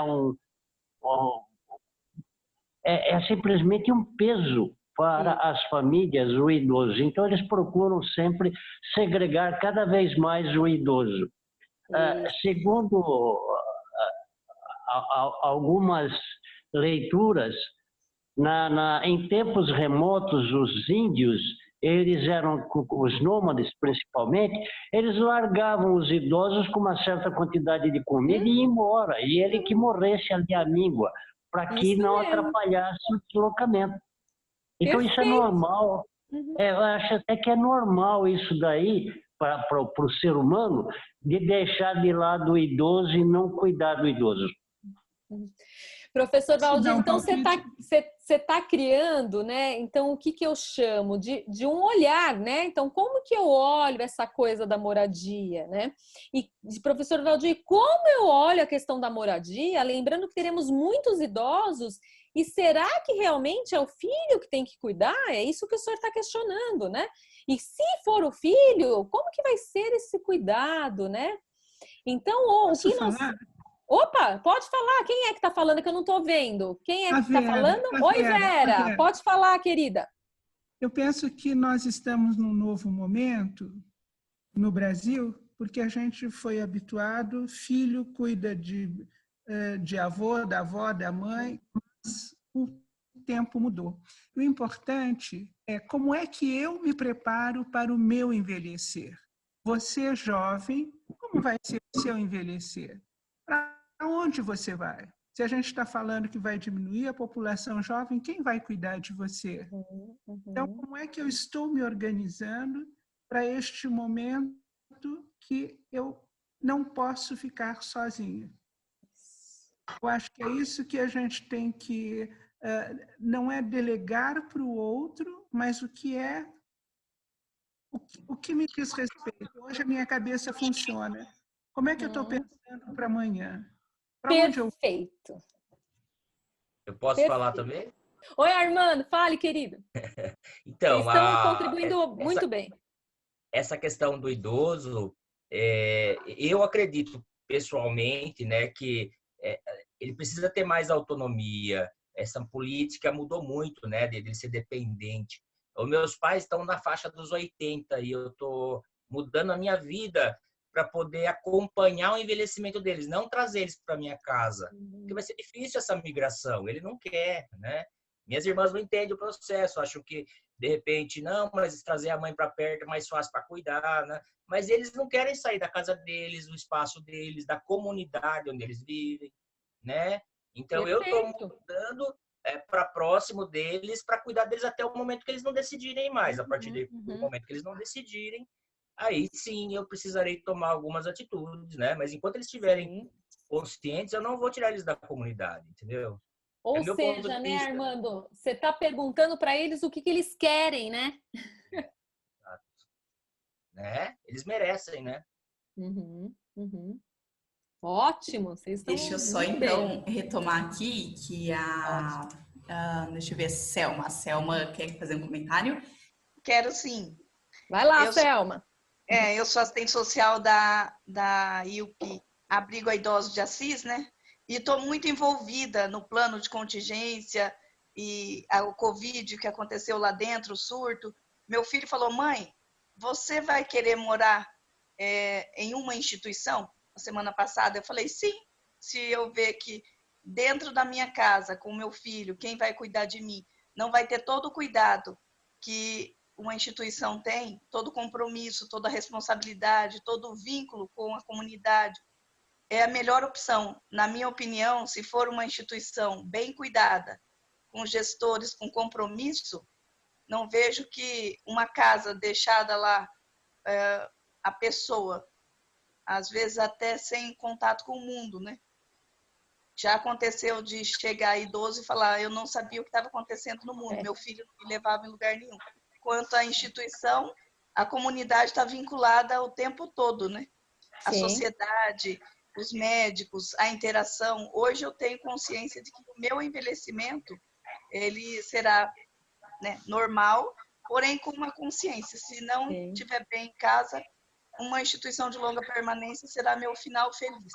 Speaker 2: é simplesmente um peso para as famílias, o idoso. Então, eles procuram sempre segregar cada vez mais o idoso. Segundo algumas leituras, em tempos remotos, os índios, eles eram, os nômades principalmente, eles largavam os idosos com uma certa quantidade de comida e iam embora, e ele que morresse ali à míngua, para que não atrapalhasse o deslocamento. Então isso é
Speaker 1: Perfeito.
Speaker 2: normal.
Speaker 1: Uhum.
Speaker 2: Eu acho até que é normal isso daí para o ser humano, de deixar de lado o idoso e não cuidar do idoso.
Speaker 1: Professor
Speaker 3: Posso dar
Speaker 1: Valdir,
Speaker 3: um
Speaker 1: então você tá criando, né? Então o que eu chamo de um olhar, né? Então como que eu olho essa coisa da moradia, né? E professor Valdir, como eu olho a questão da moradia, lembrando que teremos muitos idosos, e será que realmente é o filho que tem que cuidar? É isso que o senhor está questionando, né? E se for o filho, como que vai ser esse cuidado, né? Então, o que
Speaker 3: Posso
Speaker 1: nós...
Speaker 3: falar?
Speaker 1: Opa, pode falar. Quem é que está falando que eu não estou vendo? Quem é
Speaker 3: A
Speaker 1: que está
Speaker 3: Vera,
Speaker 1: falando?
Speaker 3: a
Speaker 1: Oi,
Speaker 3: Vera, a
Speaker 1: Vera.
Speaker 3: Vera.
Speaker 1: Pode falar, querida.
Speaker 3: Eu penso que nós estamos num novo momento no Brasil, porque a gente foi habituado, filho cuida de avô, da avó, da mãe, mas o tempo mudou. O importante é como é que eu me preparo para o meu envelhecer. Você, jovem, como vai ser o seu envelhecer? Para onde você vai? Se a gente está falando que vai diminuir a população jovem, quem vai cuidar de você? Então, como é que eu estou me organizando para este momento que eu não posso ficar sozinha? Eu acho que é isso que a gente tem que... não é delegar para o outro, mas o que me diz respeito. Hoje a minha cabeça funciona. Como é que eu estou pensando para amanhã? Para onde eu...
Speaker 1: Perfeito.
Speaker 5: Eu posso falar
Speaker 1: Perfeito.
Speaker 5: também?
Speaker 1: Oi, Armando. Fale, querido. Vocês
Speaker 5: Então,
Speaker 1: estão contribuindo muito bem.
Speaker 5: essa questão do idoso, eu acredito pessoalmente, né, que ele precisa ter mais autonomia. Essa política mudou muito, né, de ser dependente. Os meus pais estão na faixa dos 80 e eu estou mudando a minha vida para poder acompanhar o envelhecimento deles, não trazer eles para minha casa, porque vai ser difícil essa migração. Ele não quer, né? Minhas irmãs não entendem o processo, acham que de repente, não, mas trazer a mãe para perto é mais fácil para cuidar, né? Mas eles não querem sair da casa deles, do espaço deles, da comunidade onde eles vivem, né? Então, eu estou mudando para próximo deles, para cuidar deles até o momento que eles não decidirem mais. A partir do momento que eles não decidirem, aí sim eu precisarei tomar algumas atitudes, né? Mas enquanto eles estiverem conscientes, eu não vou tirar eles da comunidade, entendeu?
Speaker 1: Ou seja, né, Armando, você está perguntando para eles o que eles querem, né?
Speaker 5: Né? Eles merecem, né?
Speaker 1: Ótimo, vocês estão...
Speaker 6: Deixa eu só então retomar aqui que deixa eu ver, a Selma quer fazer um comentário?
Speaker 7: Quero sim.
Speaker 1: Vai lá, Selma.
Speaker 7: Eu sou assistente social da IUP, Abrigo a Idosos de Assis, né? E estou muito envolvida no plano de contingência e o Covid que aconteceu lá dentro, o surto. Meu filho falou, mãe, você vai querer morar em uma instituição? Na semana passada eu falei, sim, se eu ver que dentro da minha casa, com o meu filho, quem vai cuidar de mim, não vai ter todo o cuidado que uma instituição tem, todo o compromisso, toda a responsabilidade, todo o vínculo com a comunidade, é a melhor opção. Na minha opinião, se for uma instituição bem cuidada, com gestores com compromisso, não vejo que uma casa deixada lá, a pessoa, às vezes até sem contato com o mundo, né? Já aconteceu de chegar idoso e falar, eu não sabia o que estava acontecendo no mundo, meu filho não me levava em lugar nenhum. Quanto à instituição, a comunidade está vinculada o tempo todo, né? A sociedade, os médicos, a interação. Hoje eu tenho consciência de que o meu envelhecimento ele será, né, normal, porém com uma consciência. Se não estiver bem em casa, uma instituição de longa permanência será meu final feliz.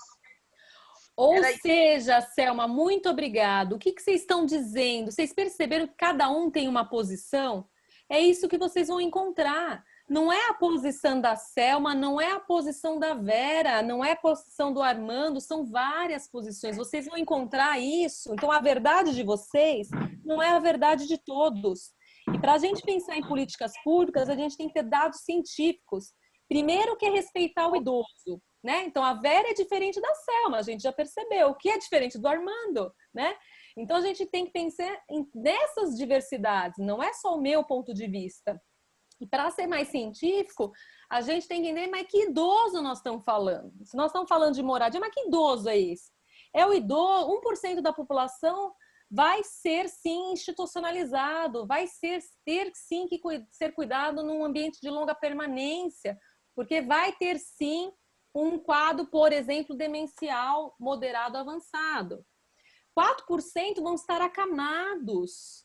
Speaker 1: Ou seja, Selma, muito obrigado. O que vocês estão dizendo? Vocês perceberam que cada um tem uma posição? É isso que vocês vão encontrar. Não é a posição da Selma, não é a posição da Vera, não é a posição do Armando, são várias posições. Vocês vão encontrar isso. Então, a verdade de vocês não é a verdade de todos. E para a gente pensar em políticas públicas, a gente tem que ter dados científicos. Primeiro, que é respeitar o idoso, né? Então, a Vera é diferente da Selma, a gente já percebeu. O que é diferente do Armando, né? Então, a gente tem que pensar nessas diversidades, não é só o meu ponto de vista. E para ser mais científico, a gente tem que entender, mas que idoso nós estamos falando? Se nós estamos falando de moradia, mas que idoso é esse? É o idoso, 1% da população vai ser, sim, institucionalizado, vai ter, sim, que ser cuidado num ambiente de longa permanência, porque vai ter, sim, um quadro, por exemplo, demencial moderado avançado. 4% vão estar acamados.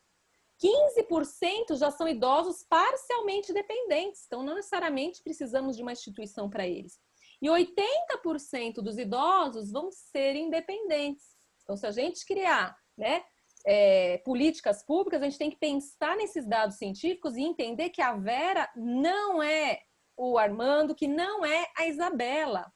Speaker 1: 15% já são idosos parcialmente dependentes, então não necessariamente precisamos de uma instituição para eles. E 80% dos idosos vão ser independentes. Então, se a gente criar, né, políticas públicas, a gente tem que pensar nesses dados científicos e entender que a Vera não é o Armando, que não é a Isabela.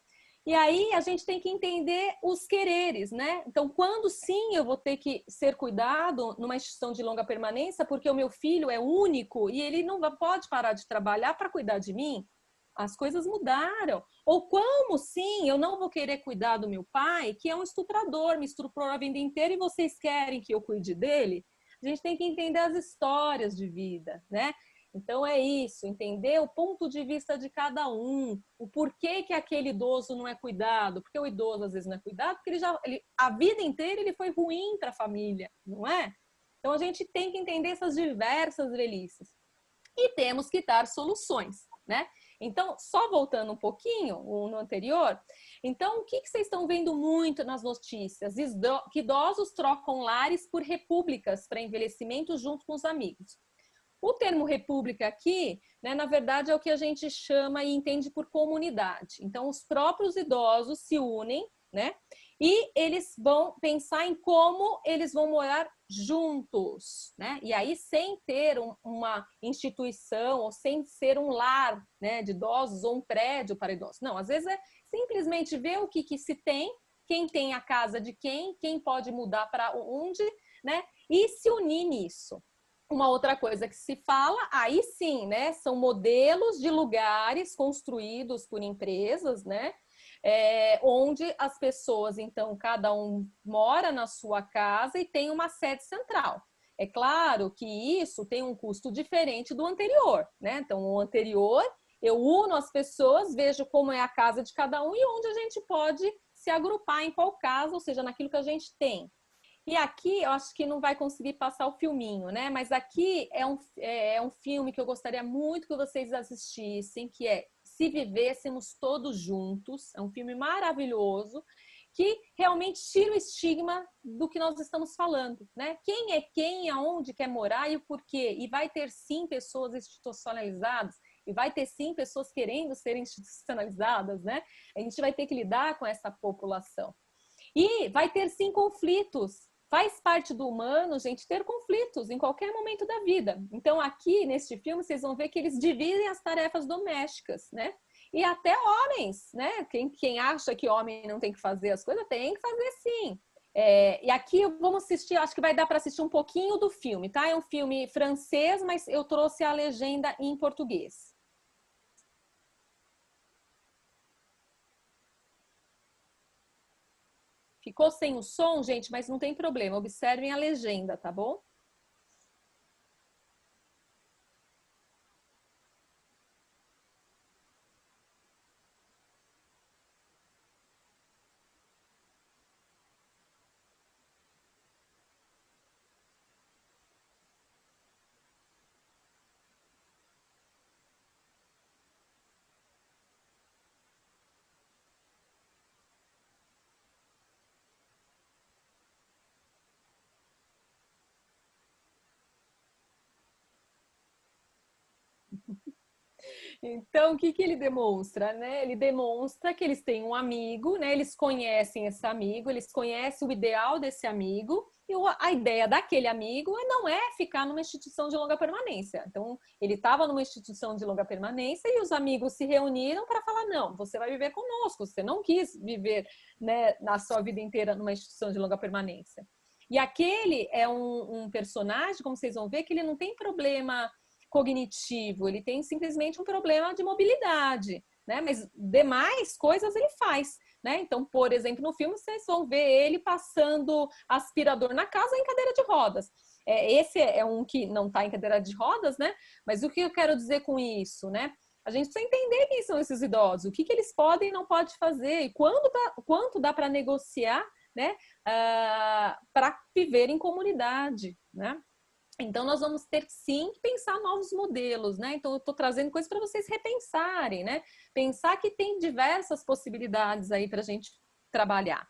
Speaker 1: E aí a gente tem que entender os quereres, né? Então, quando sim eu vou ter que ser cuidado numa instituição de longa permanência, porque o meu filho é único e ele não pode parar de trabalhar para cuidar de mim, as coisas mudaram. Ou como sim eu não vou querer cuidar do meu pai, que é um estuprador, me estuprou a vida inteira e vocês querem que eu cuide dele? A gente tem que entender as histórias de vida, né? Então é isso, entender o ponto de vista de cada um, o porquê que aquele idoso não é cuidado, porque o idoso às vezes não é cuidado, porque a vida inteira ele foi ruim para a família, não é? Então a gente tem que entender essas diversas velhices e temos que dar soluções, né? Então, só voltando um pouquinho no anterior, então o que vocês estão vendo muito nas notícias? Que idosos trocam lares por repúblicas para envelhecimento junto com os amigos. O termo república aqui, né, na verdade, é o que a gente chama e entende por comunidade. Então, os próprios idosos se unem, né, e eles vão pensar em como eles vão morar juntos, né? E aí, sem ter uma instituição ou sem ser um lar, né, de idosos ou um prédio para idosos. Não, às vezes é simplesmente ver o que se tem, quem tem a casa de quem pode mudar para onde, né, e se unir nisso. Uma outra coisa que se fala, aí sim, né, são modelos de lugares construídos por empresas, né, onde as pessoas, então, cada um mora na sua casa e tem uma sede central. É claro que isso tem um custo diferente do anterior, né? Então, o anterior, eu uno as pessoas, vejo como é a casa de cada um e onde a gente pode se agrupar em qual casa, ou seja, naquilo que a gente tem. E aqui, eu acho que não vai conseguir passar o filminho, né? Mas aqui é um filme que eu gostaria muito que vocês assistissem, que é Se Vivêssemos Todos Juntos. É um filme maravilhoso, que realmente tira o estigma do que nós estamos falando, né? Quem é quem, aonde quer morar e o porquê. E vai ter, sim, pessoas institucionalizadas, e vai ter, sim, pessoas querendo ser institucionalizadas, né? A gente vai ter que lidar com essa população. E vai ter, sim, conflitos. Faz parte do humano, gente, ter conflitos em qualquer momento da vida. Então, aqui, neste filme, vocês vão ver que eles dividem as tarefas domésticas, né? E até homens, né? Quem acha que homem não tem que fazer as coisas, tem que fazer sim. E aqui vamos assistir, acho que vai dar para assistir um pouquinho do filme, tá? É um filme francês, mas eu trouxe a legenda em português. Ficou sem o som, gente, mas não tem problema. Observem a legenda, tá bom? Então, o que ele demonstra, né? Ele demonstra que eles têm um amigo, né? Eles conhecem esse amigo, eles conhecem o ideal desse amigo, e a ideia daquele amigo não é ficar numa instituição de longa permanência. Então, ele estava numa instituição de longa permanência e os amigos se reuniram para falar, não, você vai viver conosco, você não quis viver, né, na sua vida inteira numa instituição de longa permanência. E aquele é um personagem, como vocês vão ver, que ele não tem problema cognitivo, ele tem simplesmente um problema de mobilidade. né? Mas demais coisas ele faz, né? Então, por exemplo, no filme vocês vão ver ele passando aspirador na casa em cadeira de rodas. Esse é um que não está em cadeira de rodas, né? Mas o que eu quero dizer com isso, né? A gente precisa entender quem são esses idosos, o que eles podem e não podem fazer, e quanto dá para negociar, né? Para viver em comunidade, né? Então, nós vamos ter, sim, que pensar novos modelos, né? Então, eu estou trazendo coisas para vocês repensarem, né? Pensar que tem diversas possibilidades aí para a gente trabalhar.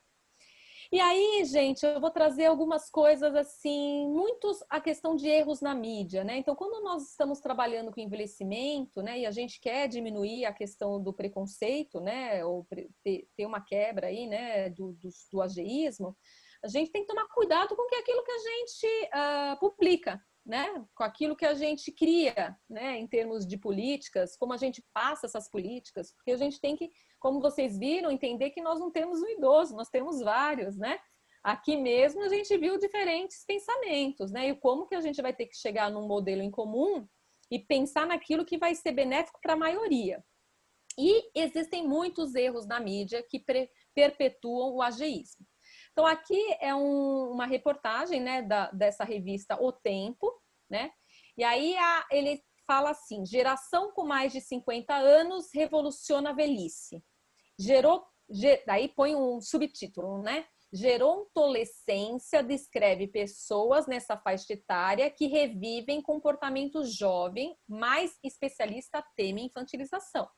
Speaker 1: E aí, gente, eu vou trazer algumas coisas, assim, a questão de erros na mídia, né? Então, quando nós estamos trabalhando com envelhecimento, né? E a gente quer diminuir a questão do preconceito, né? Ou ter uma quebra aí, né? Do ageísmo, a gente tem que tomar cuidado com aquilo que a gente publica, né? Com aquilo que a gente cria, né? Em termos de políticas, como a gente passa essas políticas, porque a gente tem que, como vocês viram, entender que nós não temos um idoso, nós temos vários, né? Aqui mesmo a gente viu diferentes pensamentos, né? E como que a gente vai ter que chegar num modelo em comum e pensar naquilo que vai ser benéfico para a maioria. E existem muitos erros na mídia que perpetuam o ageísmo. Então, aqui é uma reportagem, né, dessa revista O Tempo, né? E aí ele fala assim: geração com mais de 50 anos revoluciona a velhice. Daí põe um subtítulo, né? Gerontolescência descreve pessoas nessa faixa etária que revivem comportamento jovem, mas especialista teme infantilização.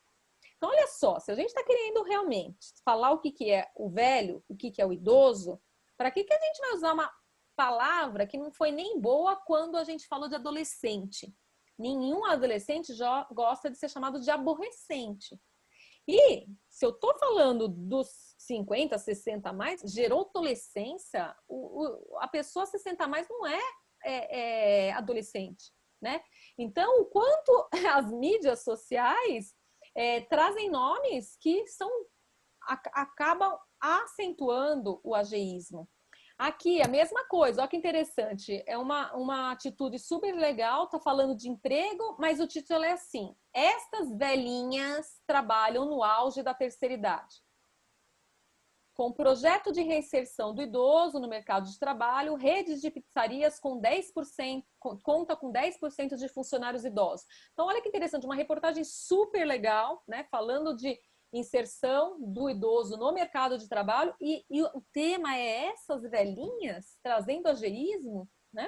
Speaker 1: Então, olha só, se a gente está querendo realmente falar o que é o velho, o que é o idoso, para que a gente vai usar uma palavra que não foi nem boa quando a gente falou de adolescente? Nenhum adolescente já gosta de ser chamado de aborrecente. E se eu estou falando dos 50, 60 a mais, gerontolescência, a pessoa 60 a mais não é adolescente, né? Então, o quanto as mídias sociais trazem nomes que acabam acentuando o ageísmo. Aqui, a mesma coisa, olha que interessante, é uma atitude super legal, tá falando de emprego, mas o título é assim: estas velhinhas trabalham no auge da terceira idade. Com o projeto de reinserção do idoso no mercado de trabalho, redes de pizzarias com 10%, conta com 10% de funcionários idosos. Então, olha que interessante, uma reportagem super legal, né, falando de inserção do idoso no mercado de trabalho, e o tema é essas velhinhas trazendo ageísmo, né?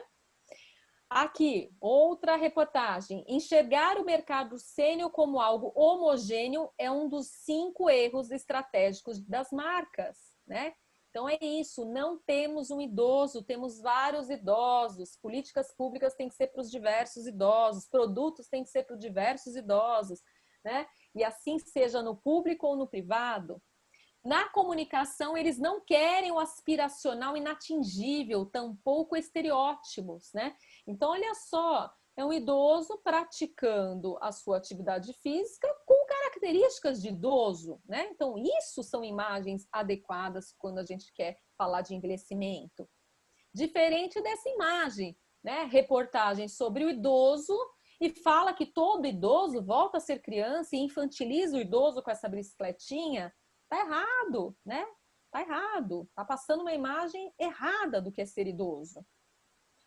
Speaker 1: Aqui, outra reportagem. Enxergar o mercado sênior como algo homogêneo é um dos 5 erros estratégicos das marcas, né? Então é isso, não temos um idoso, temos vários idosos. Políticas públicas têm que ser para os diversos idosos, produtos têm que ser para os diversos idosos, né? E assim seja no público ou no privado. Na comunicação, eles não querem o aspiracional inatingível, tampouco estereótipos, né? Então, olha só, é um idoso praticando a sua atividade física com características de idoso, né? Então, isso são imagens adequadas quando a gente quer falar de envelhecimento. Diferente dessa imagem, né? Reportagem sobre o idoso e fala que todo idoso volta a ser criança e infantiliza o idoso com essa bicicletinha. Tá errado, né? Tá errado. Tá passando uma imagem errada do que é ser idoso.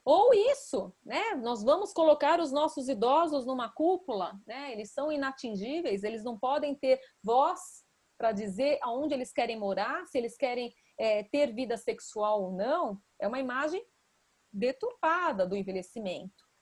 Speaker 1: Ou isso, né? Nós vamos colocar os nossos idosos numa cúpula, né? Eles são inatingíveis, eles não podem ter voz para dizer aonde eles querem morar, se eles querem ter vida sexual ou não. É uma imagem deturpada do envelhecimento.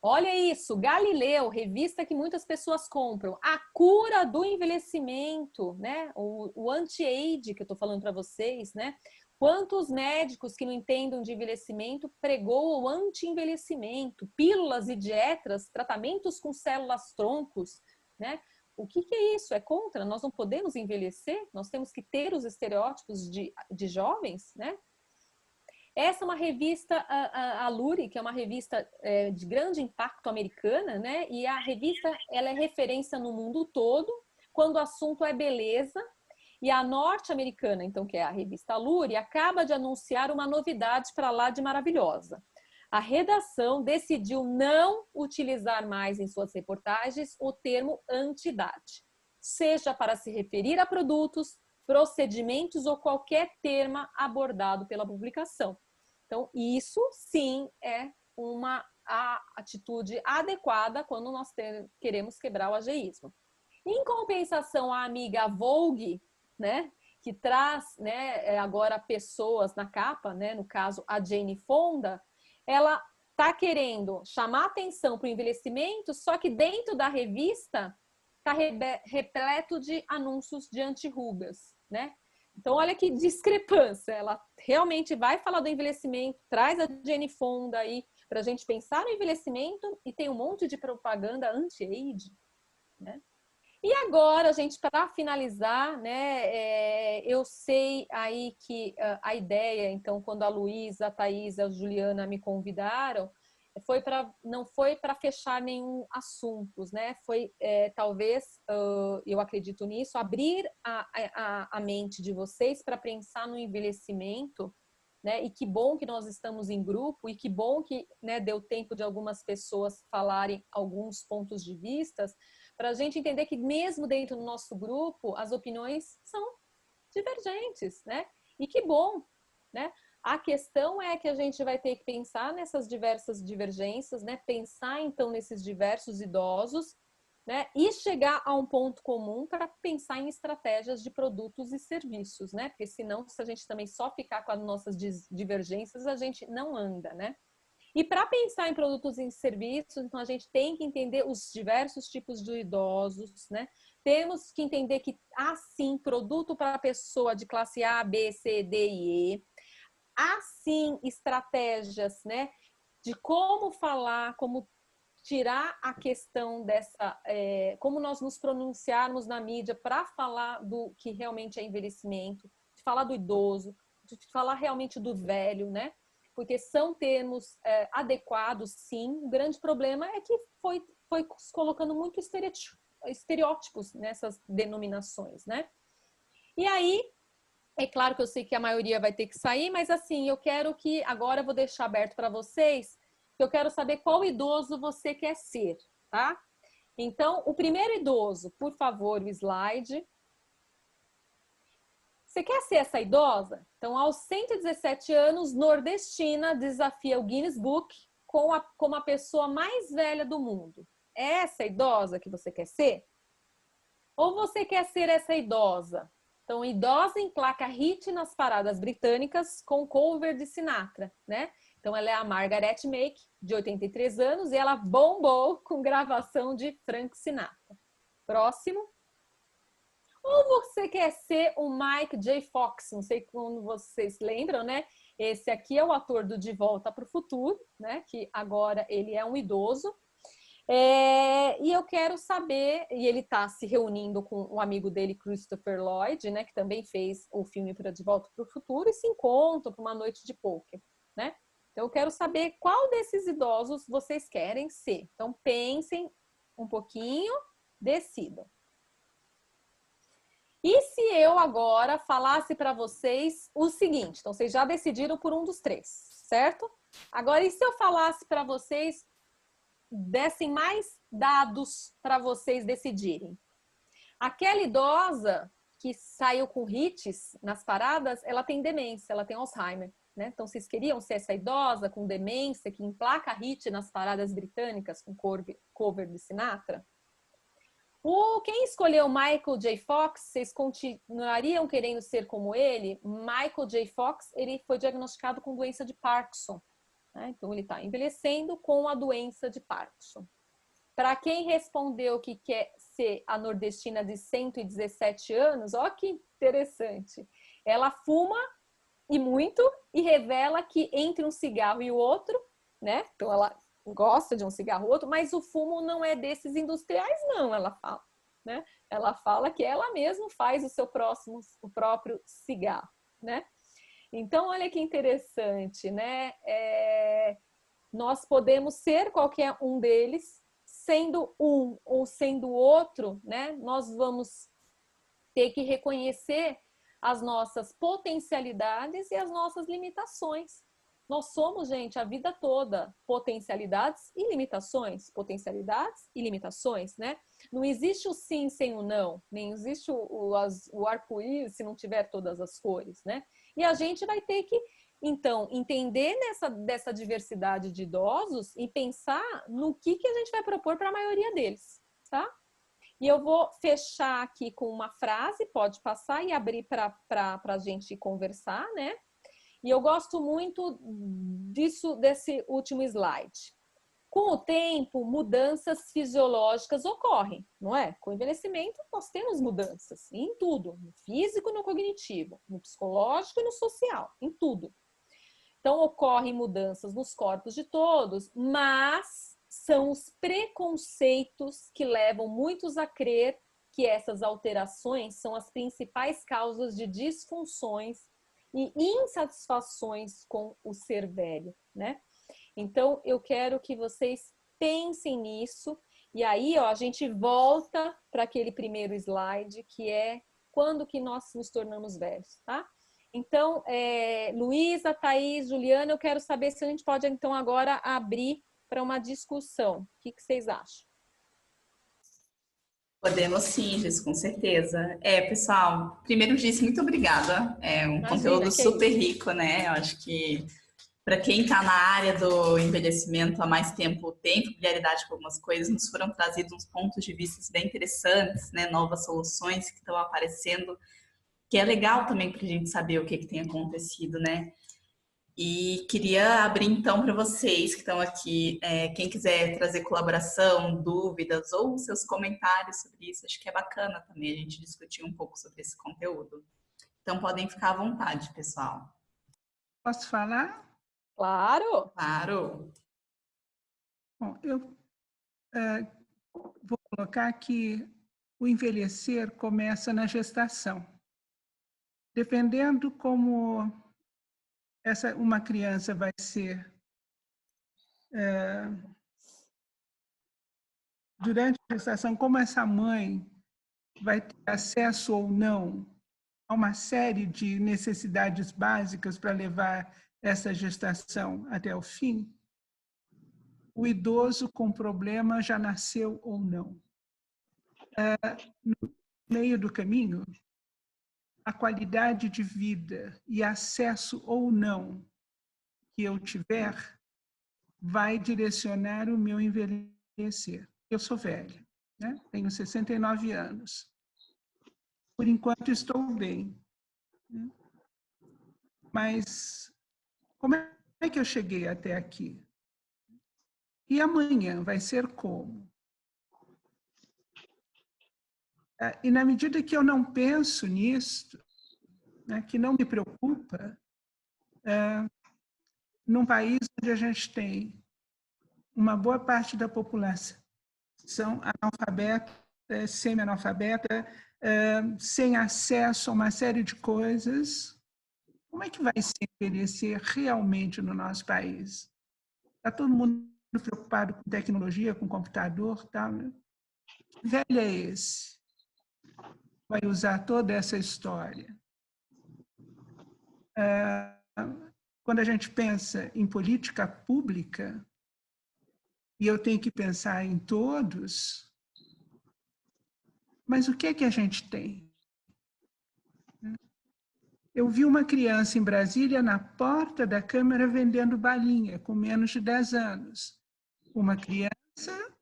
Speaker 1: Olha isso, Galileu, revista que muitas pessoas compram. A cura do envelhecimento, né? O anti-age que eu tô falando para vocês, né? Quantos médicos que não entendem de envelhecimento pregou o anti-envelhecimento, pílulas e dietas, tratamentos com células-troncos, né? O que é isso? É contra? Nós não podemos envelhecer? Nós temos que ter os estereótipos de jovens, né? Essa é uma revista, a Luri, que é uma revista de grande impacto americana, né? E a revista ela é referência no mundo todo quando o assunto é beleza. E a norte-americana, então, que é a revista Luri, acaba de anunciar uma novidade para lá de maravilhosa. A redação decidiu não utilizar mais em suas reportagens o termo anti-idade. seja para se referir a produtos, procedimentos ou qualquer tema abordado pela publicação. Então, isso sim é uma atitude adequada quando nós queremos quebrar o ageísmo. Em compensação, a amiga Vogue, né, que traz, né, agora pessoas na capa, né, no caso a Jane Fonda, ela está querendo chamar atenção para o envelhecimento, só que dentro da revista está repleto de anúncios de anti-rugas, né? Então, olha que discrepância. Ela realmente vai falar do envelhecimento, traz a Jane Fonda aí para a gente pensar no envelhecimento e tem um monte de propaganda anti-age, né? E agora, gente, para finalizar, né, eu sei aí que a ideia, então, quando a Luísa, a Thaisa, a Juliana me convidaram, não foi para fechar nenhum assunto, né? Foi talvez, eu acredito nisso, abrir a mente de vocês para pensar no envelhecimento, né? E que bom que nós estamos em grupo e que bom que, né, deu tempo de algumas pessoas falarem alguns pontos de vista, para a gente entender que mesmo dentro do nosso grupo as opiniões são divergentes, né? E que bom, né? A questão é que a gente vai ter que pensar nessas diversas divergências, né? Pensar então nesses diversos idosos, né? E chegar a um ponto comum para pensar em estratégias de produtos e serviços, né? Porque senão, se a gente também só ficar com as nossas divergências, a gente não anda, né? E para pensar em produtos e serviços, então a gente tem que entender os diversos tipos de idosos, né? Temos que entender que há sim produto para pessoa de classe A, B, C, D e E. Há sim estratégias, né? De como falar, como tirar a questão dessa, como nós nos pronunciarmos na mídia para falar do que realmente é envelhecimento, de falar do idoso, de falar realmente do velho, né? Porque são termos adequados, sim. O grande problema é que foi colocando muito estereótipos nessas denominações, né? E aí, é claro que eu sei que a maioria vai ter que sair, mas assim, eu quero que, agora eu vou deixar aberto para vocês, que eu quero saber qual idoso você quer ser, tá? Então, o primeiro idoso, por favor, o slide. Você quer ser essa idosa? Então, aos 117 anos, nordestina desafia o Guinness Book como a pessoa mais velha do mundo. É essa idosa que você quer ser? Ou você quer ser essa idosa? Então, idosa emplaca hit nas paradas britânicas com cover de Sinatra, né? Então, ela é a Margaret Make, de 83 anos, e ela bombou com gravação de Frank Sinatra. Próximo. Ou você quer ser o Mike J. Fox, não sei como vocês lembram, né? Esse aqui é o ator do De Volta para o Futuro, né? Que agora ele é um idoso. E eu quero saber, e ele está se reunindo com um amigo dele, Christopher Lloyd, né? Que também fez o filme para De Volta para o Futuro, e se encontram para uma noite de pôquer, né? Então eu quero saber qual desses idosos vocês querem ser. Então pensem um pouquinho, decidam. E se eu agora falasse para vocês o seguinte, então vocês já decidiram por um dos três, certo? Agora, e se eu falasse para vocês, dessem mais dados para vocês decidirem? Aquela idosa que saiu com hits nas paradas, ela tem demência, ela tem Alzheimer, né? Então, vocês queriam ser essa idosa com demência que emplaca hit nas paradas britânicas com cover de Sinatra? Quem escolheu Michael J. Fox, vocês continuariam querendo ser como ele? Michael J. Fox, ele foi diagnosticado com doença de Parkinson, né? Então, ele está envelhecendo com a doença de Parkinson. Para quem respondeu que quer ser a nordestina de 117 anos, ó que interessante. Ela fuma e muito e revela que entre um cigarro e o outro, né? Então, ela gosta de um cigarro ou outro, mas o fumo não é desses industriais, não, ela fala, né? Ela fala que ela mesma faz o próprio cigarro, né? Então, olha que interessante, né? Nós podemos ser qualquer um deles, sendo um ou sendo outro, né? Nós vamos ter que reconhecer as nossas potencialidades e as nossas limitações, Nós somos, gente, a vida toda potencialidades e limitações. Potencialidades e limitações, né? Não existe o sim sem o não. Nem existe o arco-íris se não tiver todas as cores, né? E a gente vai ter que, então, entender dessa diversidade de idosos e pensar no que a gente vai propor para a maioria deles, tá? E eu vou fechar aqui com uma frase, pode passar e abrir para a gente conversar, né? E eu gosto muito desse último slide. Com o tempo, mudanças fisiológicas ocorrem, não é? Com o envelhecimento, nós temos mudanças em tudo, no físico e no cognitivo, no psicológico e no social, em tudo. Então, ocorrem mudanças nos corpos de todos, mas são os preconceitos que levam muitos a crer que essas alterações são as principais causas de disfunções e insatisfações com o ser velho, né? Então, eu quero que vocês pensem nisso. E aí, ó, a gente volta para aquele primeiro slide, que é quando que nós nos tornamos velhos, tá? Então, Luísa, Thaís, Juliana, eu quero saber se a gente pode, então, agora abrir para uma discussão. O que vocês acham?
Speaker 6: Podemos sim, Gis, com certeza. Pessoal, primeiro, Gis, muito obrigada. É um conteúdo super rico, né? Eu acho que para quem está na área do envelhecimento há mais tempo, tem familiaridade com algumas coisas, nos foram trazidos uns pontos de vista bem interessantes, né? Novas soluções que estão aparecendo, que é legal também para a gente saber o que tem acontecido, né? E queria abrir então para vocês que estão aqui, quem quiser trazer colaboração, dúvidas ou seus comentários sobre isso, acho que é bacana também a gente discutir um pouco sobre esse conteúdo. Então podem ficar à vontade, pessoal.
Speaker 3: Posso falar?
Speaker 1: Claro!
Speaker 6: Claro!
Speaker 3: Bom, eu vou colocar que o envelhecer começa na gestação. Dependendo como uma criança vai ser durante a gestação, como essa mãe vai ter acesso ou não a uma série de necessidades básicas para levar essa gestação até o fim, o idoso com problema já nasceu ou não. No meio do caminho, a qualidade de vida e acesso ou não que eu tiver vai direcionar o meu envelhecer. Eu sou velha, né? Tenho 69 anos. Por enquanto estou bem. Né? Mas como é que eu cheguei até aqui? E amanhã vai ser como? E na medida que eu não penso nisso, né, que não me preocupa, num país onde a gente tem uma boa parte da população analfabeta, semi-analfabeta, sem acesso a uma série de coisas, como é que vai se envelhecer realmente no nosso país? Está todo mundo preocupado com tecnologia, com computador, tal, né? Velho é esse. Vai usar toda essa história. Quando a gente pensa em política pública, e eu tenho que pensar em todos, mas o que é que a gente tem? Eu vi uma criança em Brasília na porta da Câmara vendendo balinha, com menos de 10 anos. Uma criança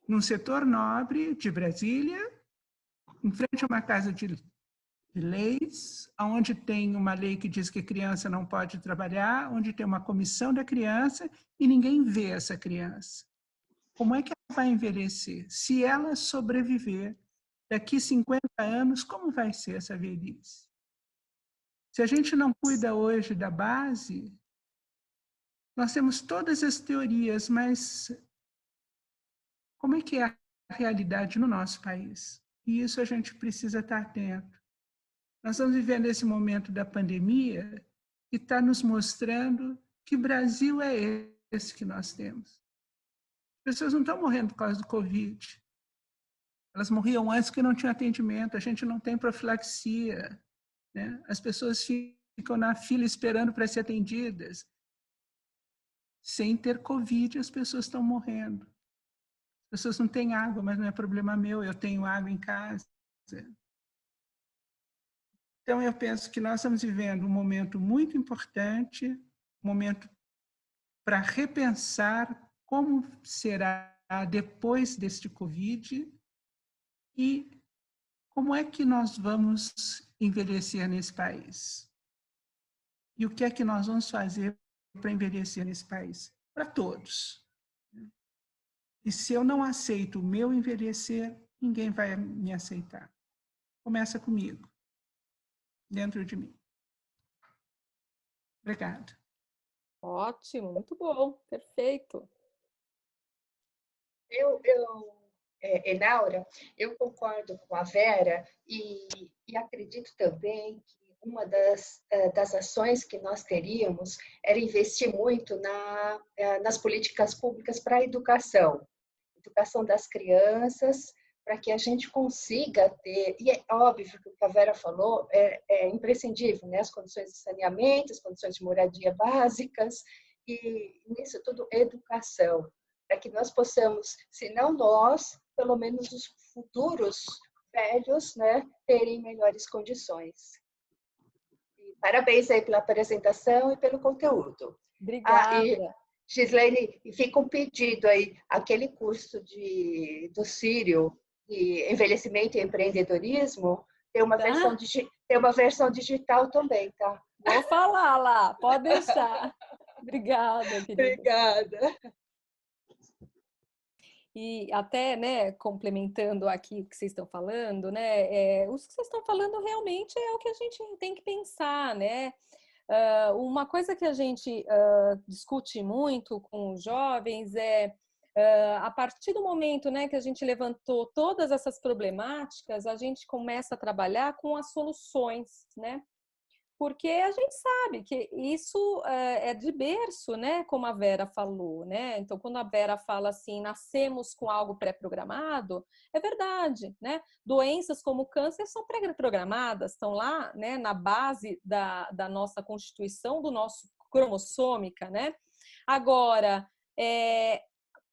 Speaker 3: num setor nobre de Brasília, em frente a uma casa de leis, onde tem uma lei que diz que a criança não pode trabalhar, onde tem uma comissão da criança e ninguém vê essa criança. Como é que ela vai envelhecer? Se ela sobreviver daqui 50 anos, como vai ser essa velhice? Se a gente não cuida hoje da base, nós temos todas as teorias, mas como é que é a realidade no nosso país? E isso a gente precisa estar atento. Nós estamos vivendo esse momento da pandemia que está nos mostrando que Brasil é esse que nós temos. As pessoas não estão morrendo por causa do Covid. Elas morriam antes porque não tinha atendimento, a gente não tem profilaxia, né? As pessoas ficam na fila esperando para ser atendidas. sem ter Covid, as pessoas estão morrendo. As pessoas não têm água, mas não é problema meu, eu tenho água em casa. Então, eu penso que nós estamos vivendo um momento muito importante, um momento para repensar como será depois deste Covid e como é que nós vamos envelhecer nesse país. E o que é que nós vamos fazer para envelhecer nesse país? Para todos. E se eu não aceito o meu envelhecer, ninguém vai me aceitar. Começa comigo, dentro de mim. Obrigada.
Speaker 1: Ótimo, muito bom, perfeito.
Speaker 8: Enaura, eu concordo com a Vera e acredito também que uma das ações que nós teríamos era investir muito nas políticas públicas para a educação das crianças, para que a gente consiga ter, e é óbvio que o que a Vera falou é imprescindível, né? As condições de saneamento, as condições de moradia básicas, e nisso tudo educação, para que nós possamos, se não nós, pelo menos os futuros velhos, né, terem melhores condições. E parabéns aí pela apresentação e pelo conteúdo.
Speaker 1: Obrigada.
Speaker 8: Gislaine, fica um pedido aí, aquele curso do Sírio, de envelhecimento e empreendedorismo, tem uma versão digital também, tá?
Speaker 1: Vou falar lá, pode deixar. Obrigada, querida.
Speaker 8: Obrigada.
Speaker 1: E até, né, complementando aqui o que vocês estão falando, né, o que vocês estão falando realmente é o que a gente tem que pensar, né? Uma coisa que a gente discute muito com os jovens é, a partir do momento, né, que a gente levantou todas essas problemáticas, a gente começa a trabalhar com as soluções, né? Porque a gente sabe que isso é de berço, né? Como a Vera falou, né? Então, quando a Vera fala assim, nascemos com algo pré-programado, é verdade, né? Doenças como câncer são pré-programadas, estão lá, né, na base da nossa constituição, do nosso cromossômica, né? Agora,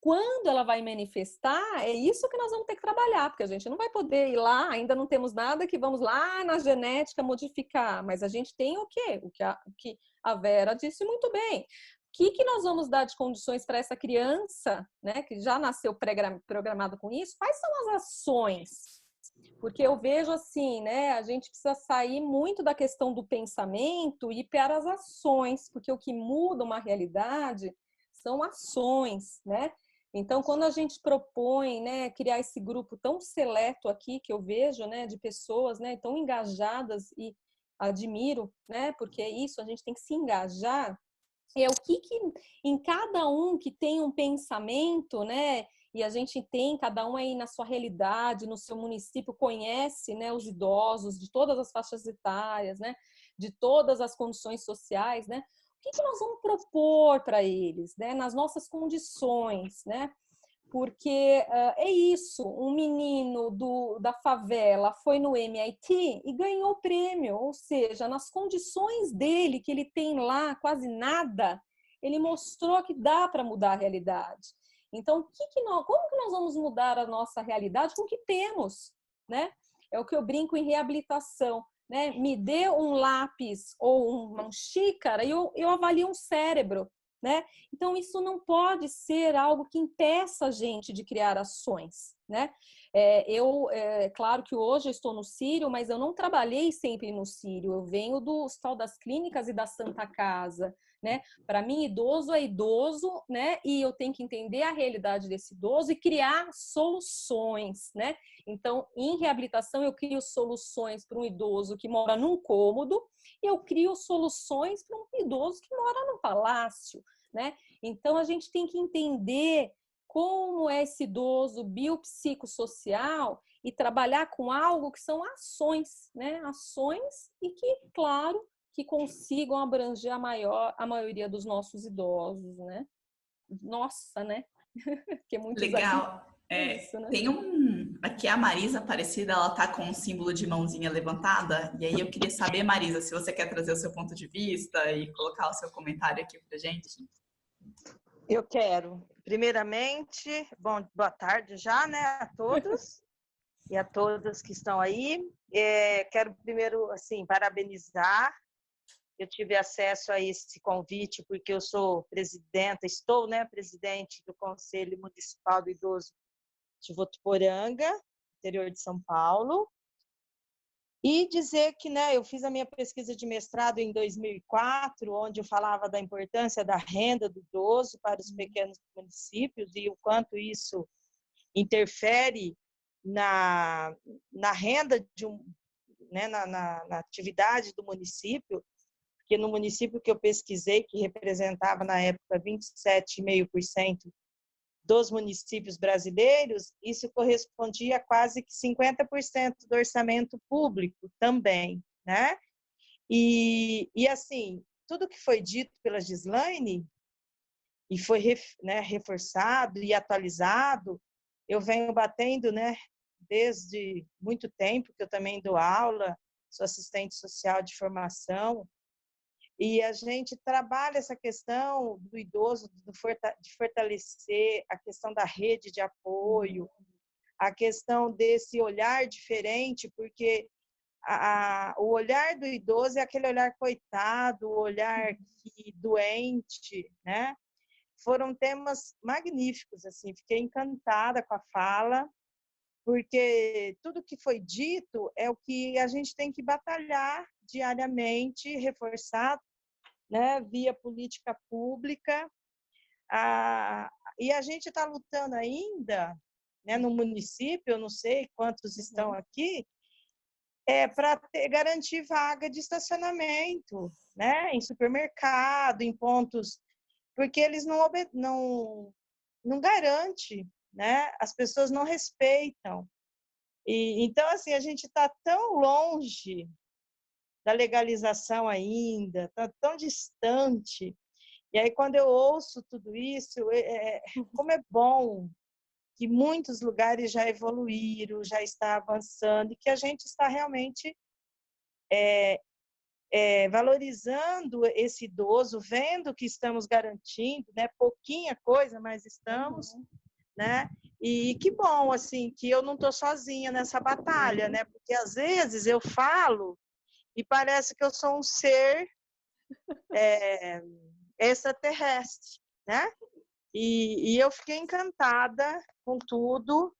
Speaker 1: quando ela vai manifestar, é isso que nós vamos ter que trabalhar, porque a gente não vai poder ir lá, ainda não temos nada que vamos lá na genética modificar, mas a gente tem o quê? O que a Vera disse muito bem. O que nós vamos dar de condições para essa criança, né, que já nasceu programada com isso? Quais são as ações? Porque eu vejo assim, né, a gente precisa sair muito da questão do pensamento e ir para as ações, porque o que muda uma realidade são ações, né? Então, quando a gente propõe, né, criar esse grupo tão seleto aqui, que eu vejo, né, de pessoas, né, tão engajadas, e admiro, né, porque é isso, a gente tem que se engajar, é o que em cada um que tem um pensamento, né, e a gente tem, cada um aí na sua realidade, no seu município, conhece, né, os idosos de todas as faixas etárias, né, de todas as condições sociais, né, o que nós vamos propor para eles, né, nas nossas condições, né? Porque é isso, um menino da favela foi no MIT e ganhou o prêmio, ou seja, nas condições dele, que ele tem lá quase nada, ele mostrou que dá para mudar a realidade. Então, como que nós vamos mudar a nossa realidade com o que temos, né? É o que eu brinco em reabilitação. Né? Me dê um lápis ou uma xícara e eu avalio um cérebro, né? Então, isso não pode ser algo que impeça a gente de criar ações, né? Claro que hoje eu estou no Sírio, mas eu não trabalhei sempre no Sírio. Eu venho do Hospital das Clínicas e da Santa Casa, né? Para mim, idoso é idoso, né? E eu tenho que entender a realidade desse idoso e criar soluções, né? Então, em reabilitação, eu crio soluções para um idoso que mora num cômodo e eu crio soluções para um idoso que mora num palácio, né? Então, a gente tem que entender como é esse idoso biopsicossocial e trabalhar com algo que são ações, né? Ações e que, claro, que consigam abranger a maioria dos nossos idosos, né? Nossa, né? Que é muito
Speaker 6: legal.
Speaker 1: Isso, né?
Speaker 6: Tem aqui a Marisa Aparecida, ela tá com um símbolo de mãozinha levantada, e aí eu queria saber, Marisa, se você quer trazer o seu ponto de vista e colocar o seu comentário aqui pra gente.
Speaker 9: Eu quero. Primeiramente, boa tarde já, né, a todos e a todas que estão aí. Quero primeiro, assim, parabenizar. Eu tive acesso a esse convite porque eu sou presidenta, estou, né, presidente do Conselho Municipal do Idoso de Votuporanga, interior de São Paulo. E dizer que, né, eu fiz a minha pesquisa de mestrado em 2004, onde eu falava da importância da renda do idoso para os pequenos municípios e o quanto isso interfere na renda de né, na atividade do município, porque no município que eu pesquisei, que representava na época 27,5% dos municípios brasileiros, isso correspondia a quase que 50% do orçamento público também, né? E assim, tudo que foi dito pela Gislaine e foi, né, reforçado e atualizado, eu venho batendo, né, desde muito tempo, que eu também dou aula, sou assistente social de formação, e a gente trabalha essa questão do idoso, de fortalecer a questão da rede de apoio, a questão desse olhar diferente, porque o olhar do idoso é aquele olhar coitado, o olhar doente, né? Foram temas magníficos, assim, fiquei encantada com a fala, porque tudo que foi dito é o que a gente tem que batalhar diariamente, reforçar, né, via política pública, e a gente está lutando ainda, né, no município, eu não sei quantos estão aqui, para garantir vaga de estacionamento, né, em supermercado, em pontos, porque eles não garante, né, as pessoas não respeitam. Então, assim, a gente está tão longe da legalização ainda, está tão distante. E aí, quando eu ouço tudo isso, como é bom que muitos lugares já evoluíram, já está avançando, e que a gente está realmente valorizando esse idoso, vendo que estamos garantindo, né, pouquinha coisa, mas estamos, né? E que bom, assim, que eu não estou sozinha nessa batalha, né? Porque às vezes eu falo e parece que eu sou um ser extraterrestre, né? E eu fiquei encantada com tudo.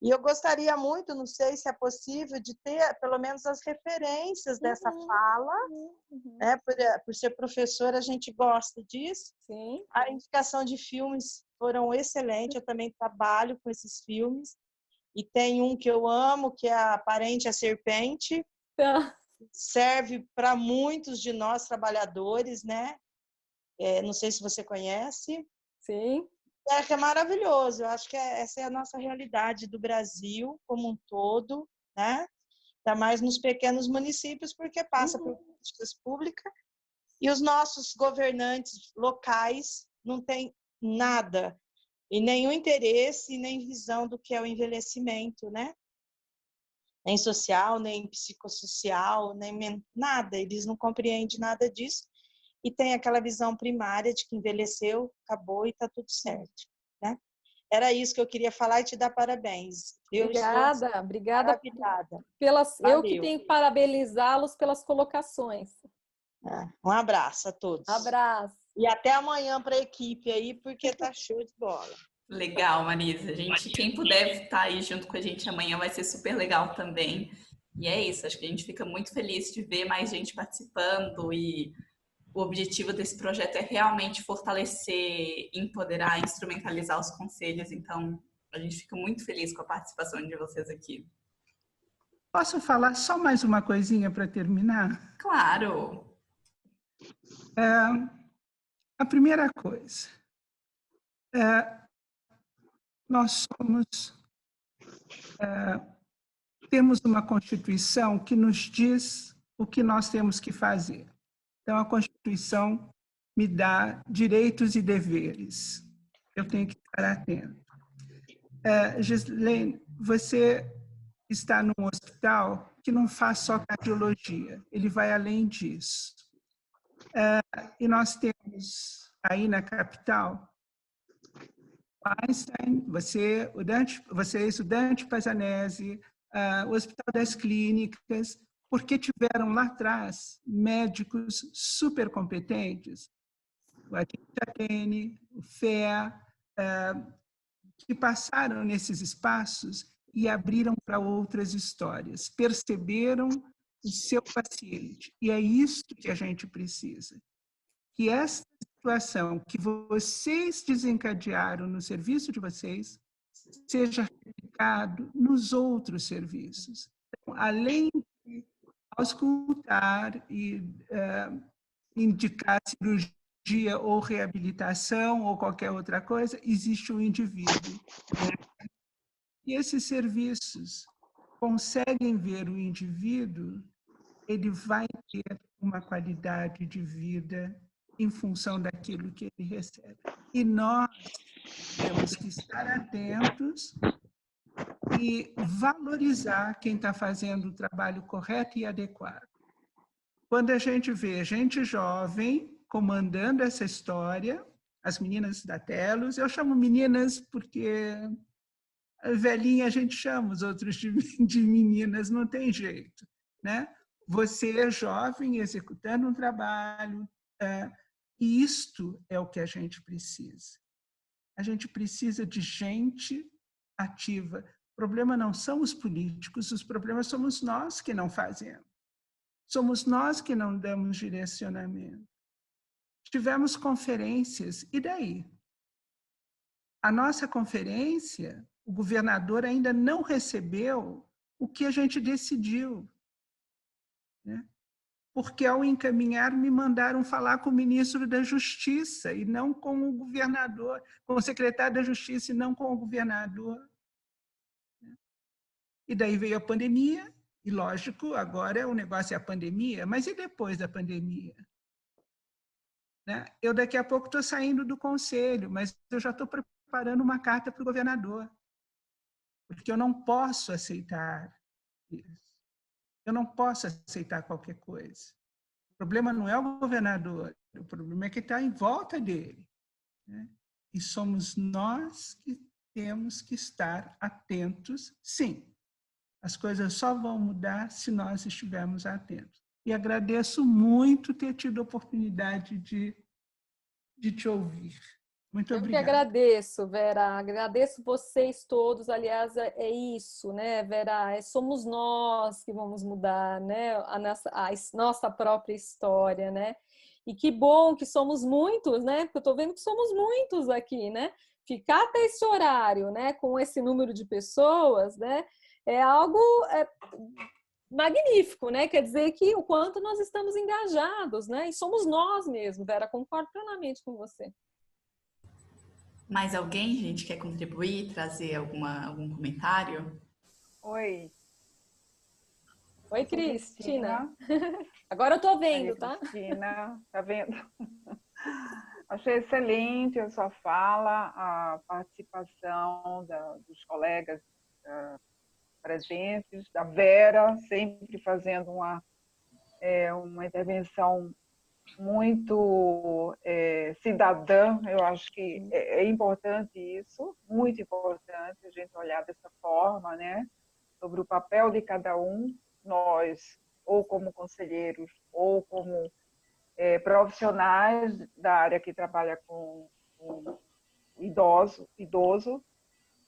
Speaker 9: E eu gostaria muito, não sei se é possível, de ter pelo menos as referências dessa fala, né? Por ser professora, a gente gosta disso.
Speaker 1: Sim.
Speaker 9: A indicação de filmes foram excelentes, eu também trabalho com esses filmes. E tem um que eu amo, que é A Parente a Serpente. Serve para muitos de nós trabalhadores, né? Não sei se você conhece.
Speaker 1: Sim.
Speaker 9: Que é maravilhoso. Eu acho que essa é a nossa realidade do Brasil como um todo, né? Ainda mais nos pequenos municípios, porque passa por políticas públicas e os nossos governantes locais não têm nada e nenhum interesse nem visão do que é o envelhecimento, né? Nem social, nem psicossocial, nem nada. Eles não compreendem nada disso e tem aquela visão primária de que envelheceu, acabou e está tudo certo, né? Era isso que eu queria falar e te dar parabéns.
Speaker 1: Obrigada.
Speaker 9: Maravilhada.
Speaker 1: Eu que tenho que parabenizá-los pelas colocações.
Speaker 9: Um abraço a todos.
Speaker 1: Abraço.
Speaker 9: E até amanhã para a equipe aí, porque tá show de bola.
Speaker 6: Legal, Marisa. Quem puder estar aí junto com a gente amanhã vai ser super legal também. E é isso, acho que a gente fica muito feliz de ver mais gente participando e o objetivo desse projeto é realmente fortalecer, empoderar, instrumentalizar os conselhos. Então, a gente fica muito feliz com a participação de vocês aqui.
Speaker 3: Posso falar só mais uma coisinha para terminar?
Speaker 6: Claro!
Speaker 3: A primeira coisa, nós temos uma Constituição que nos diz o que nós temos que fazer. Então, a Constituição me dá direitos e deveres. Eu tenho que estar atento. Gislaine, você está num hospital que não faz só cardiologia, ele vai além disso. E nós temos aí na capital. Einstein, você, estudante Pazzanese, o Hospital das Clínicas, porque tiveram lá atrás médicos super competentes, o Adil Tadene, o FEA, que passaram nesses espaços e abriram para outras histórias, perceberam o seu paciente. E é isso que a gente precisa. Que essa situação que vocês desencadearam no serviço de vocês seja replicado nos outros serviços. Então, além de auscultar e indicar cirurgia ou reabilitação ou qualquer outra coisa, existe o indivíduo. E esses serviços conseguem ver o indivíduo, ele vai ter uma qualidade de vida em função daquilo que ele recebe. E nós temos que estar atentos e valorizar quem está fazendo o trabalho correto e adequado. Quando a gente vê gente jovem comandando essa história, as meninas da Telos, eu chamo meninas porque velhinha a gente chama os outros de meninas, não tem jeito, né? Você é jovem executando um trabalho, e isto é o que a gente precisa. A gente precisa de gente ativa. O problema não são os políticos, os problemas somos nós que não fazemos. Somos nós que não damos direcionamento. Tivemos conferências, e daí? A nossa conferência, o governador ainda não recebeu o que a gente decidiu, né? Porque, ao encaminhar, me mandaram falar com o ministro da Justiça e não com o governador, com o secretário da Justiça e não com o governador. E daí veio a pandemia, e, lógico, agora o negócio é a pandemia, mas e depois da pandemia? Né? Eu, daqui a pouco, estou saindo do conselho, mas eu já estou preparando uma carta para o governador, porque eu não posso aceitar isso. Eu não posso aceitar qualquer coisa. O problema não é o governador, o problema é que está em volta dele, né? E somos nós que temos que estar atentos, sim. As coisas só vão mudar se nós estivermos atentos. E agradeço muito ter tido a oportunidade de te ouvir. Muito obrigada.
Speaker 1: Eu que agradeço, Vera. Agradeço vocês todos. Aliás, é isso, né, Vera? Somos nós que vamos mudar, né, a nossa própria história, né? E que bom que somos muitos, né? Porque eu estou vendo que somos muitos aqui, né? Ficar até esse horário, né, com esse número de pessoas, né, é algo magnífico, né? Quer dizer que o quanto nós estamos engajados, né? E somos nós mesmo, Vera. Concordo plenamente com você.
Speaker 6: Mais alguém, gente, quer contribuir, trazer algum comentário?
Speaker 10: Oi.
Speaker 1: Oi, Cristina. Agora eu tô vendo, tá?
Speaker 10: Cristina, tá vendo? Achei excelente a sua fala, a participação dos colegas presentes, da Vera, sempre fazendo uma intervenção muito cidadã. Eu acho que é importante isso, muito importante a gente olhar dessa forma, né? Sobre o papel de cada um, nós, ou como conselheiros, ou como profissionais da área que trabalha com idoso.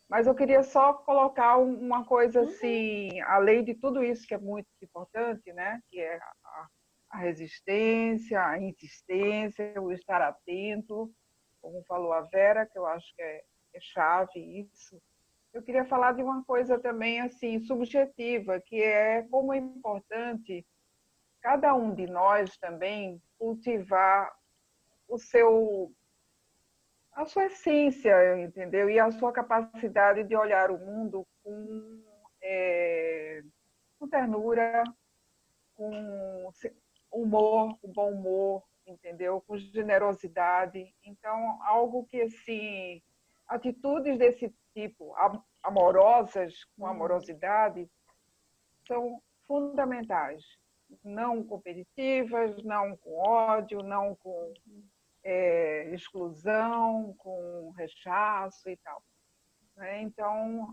Speaker 10: Mas eu queria só colocar uma coisa assim, além de tudo isso que é muito importante, né? Que é a resistência, a insistência, o estar atento, como falou a Vera, que eu acho que é chave isso. Eu queria falar de uma coisa também assim subjetiva, que é como é importante cada um de nós também cultivar a sua essência, entendeu? E a sua capacidade de olhar o mundo com ternura, com humor, com bom humor, entendeu? Com generosidade. Então, algo que, assim, atitudes desse tipo, amorosas, com amorosidade, são fundamentais. Não competitivas, não com ódio, não com exclusão, com rechaço e tal. Então,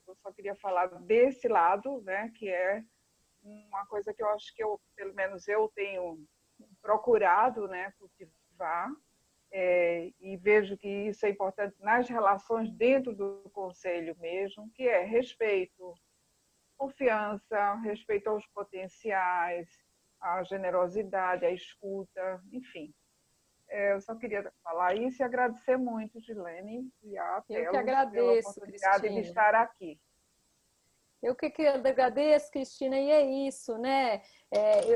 Speaker 10: eu só queria falar desse lado, né, que é uma coisa que eu acho que pelo menos eu tenho procurado, né, cultivar, e vejo que isso é importante nas relações dentro do conselho mesmo, que é respeito, confiança, respeito aos potenciais, a generosidade, a escuta, enfim. Eu só queria falar isso e agradecer muito, Gilene, e a
Speaker 1: Eu que
Speaker 10: Telos pela oportunidade de estar aqui.
Speaker 1: Eu que agradeço, Cristina, e é isso, né?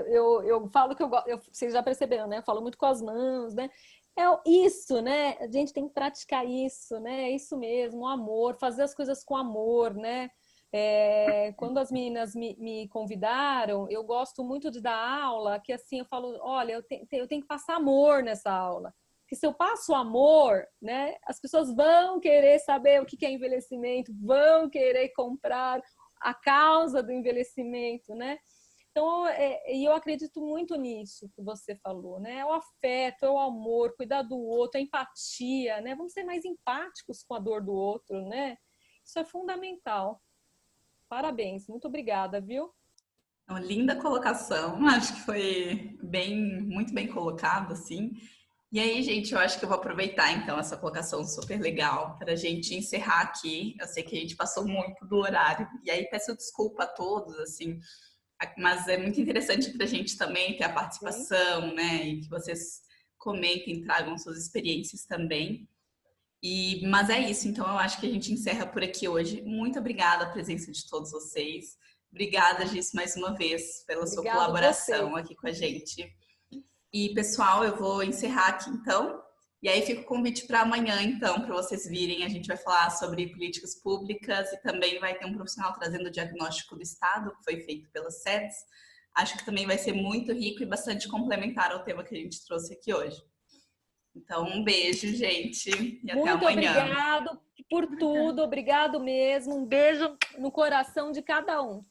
Speaker 1: Eu falo que vocês já perceberam, né? Eu falo muito com as mãos, né? É isso, né? A gente tem que praticar isso, né? É isso mesmo, o amor, fazer as coisas com amor, né? Quando as meninas me convidaram, eu gosto muito de dar aula, que assim, eu falo, olha, eu tenho que passar amor nessa aula. Porque se eu passo amor, né? As pessoas vão querer saber o que é envelhecimento, vão querer comprar a causa do envelhecimento, né? Então, eu acredito muito nisso que você falou, né? É o afeto, é o amor, cuidar do outro, a empatia, né? Vamos ser mais empáticos com a dor do outro, né? Isso é fundamental. Parabéns, muito obrigada, viu?
Speaker 6: Uma linda colocação, acho que foi muito bem colocado, assim. E aí, gente, eu acho que eu vou aproveitar, então, essa colocação super legal para a gente encerrar aqui. Eu sei que a gente passou muito do horário, e aí peço desculpa a todos, assim, mas é muito interessante para a gente também ter a participação, né? E que vocês comentem, tragam suas experiências também. Mas é isso, então eu acho que a gente encerra por aqui hoje. Muito obrigada a presença de todos vocês. Obrigada, Gis, mais uma vez, pela sua colaboração aqui com a gente. E, pessoal, eu vou encerrar aqui, então. E aí fica o convite para amanhã, então, para vocês virem. A gente vai falar sobre políticas públicas e também vai ter um profissional trazendo o diagnóstico do Estado, que foi feito pelas SEDES. Acho que também vai ser muito rico e bastante complementar ao tema que a gente trouxe aqui hoje. Então, um beijo, gente, e até amanhã.
Speaker 1: Muito obrigado por tudo, obrigado mesmo. Um beijo no coração de cada um.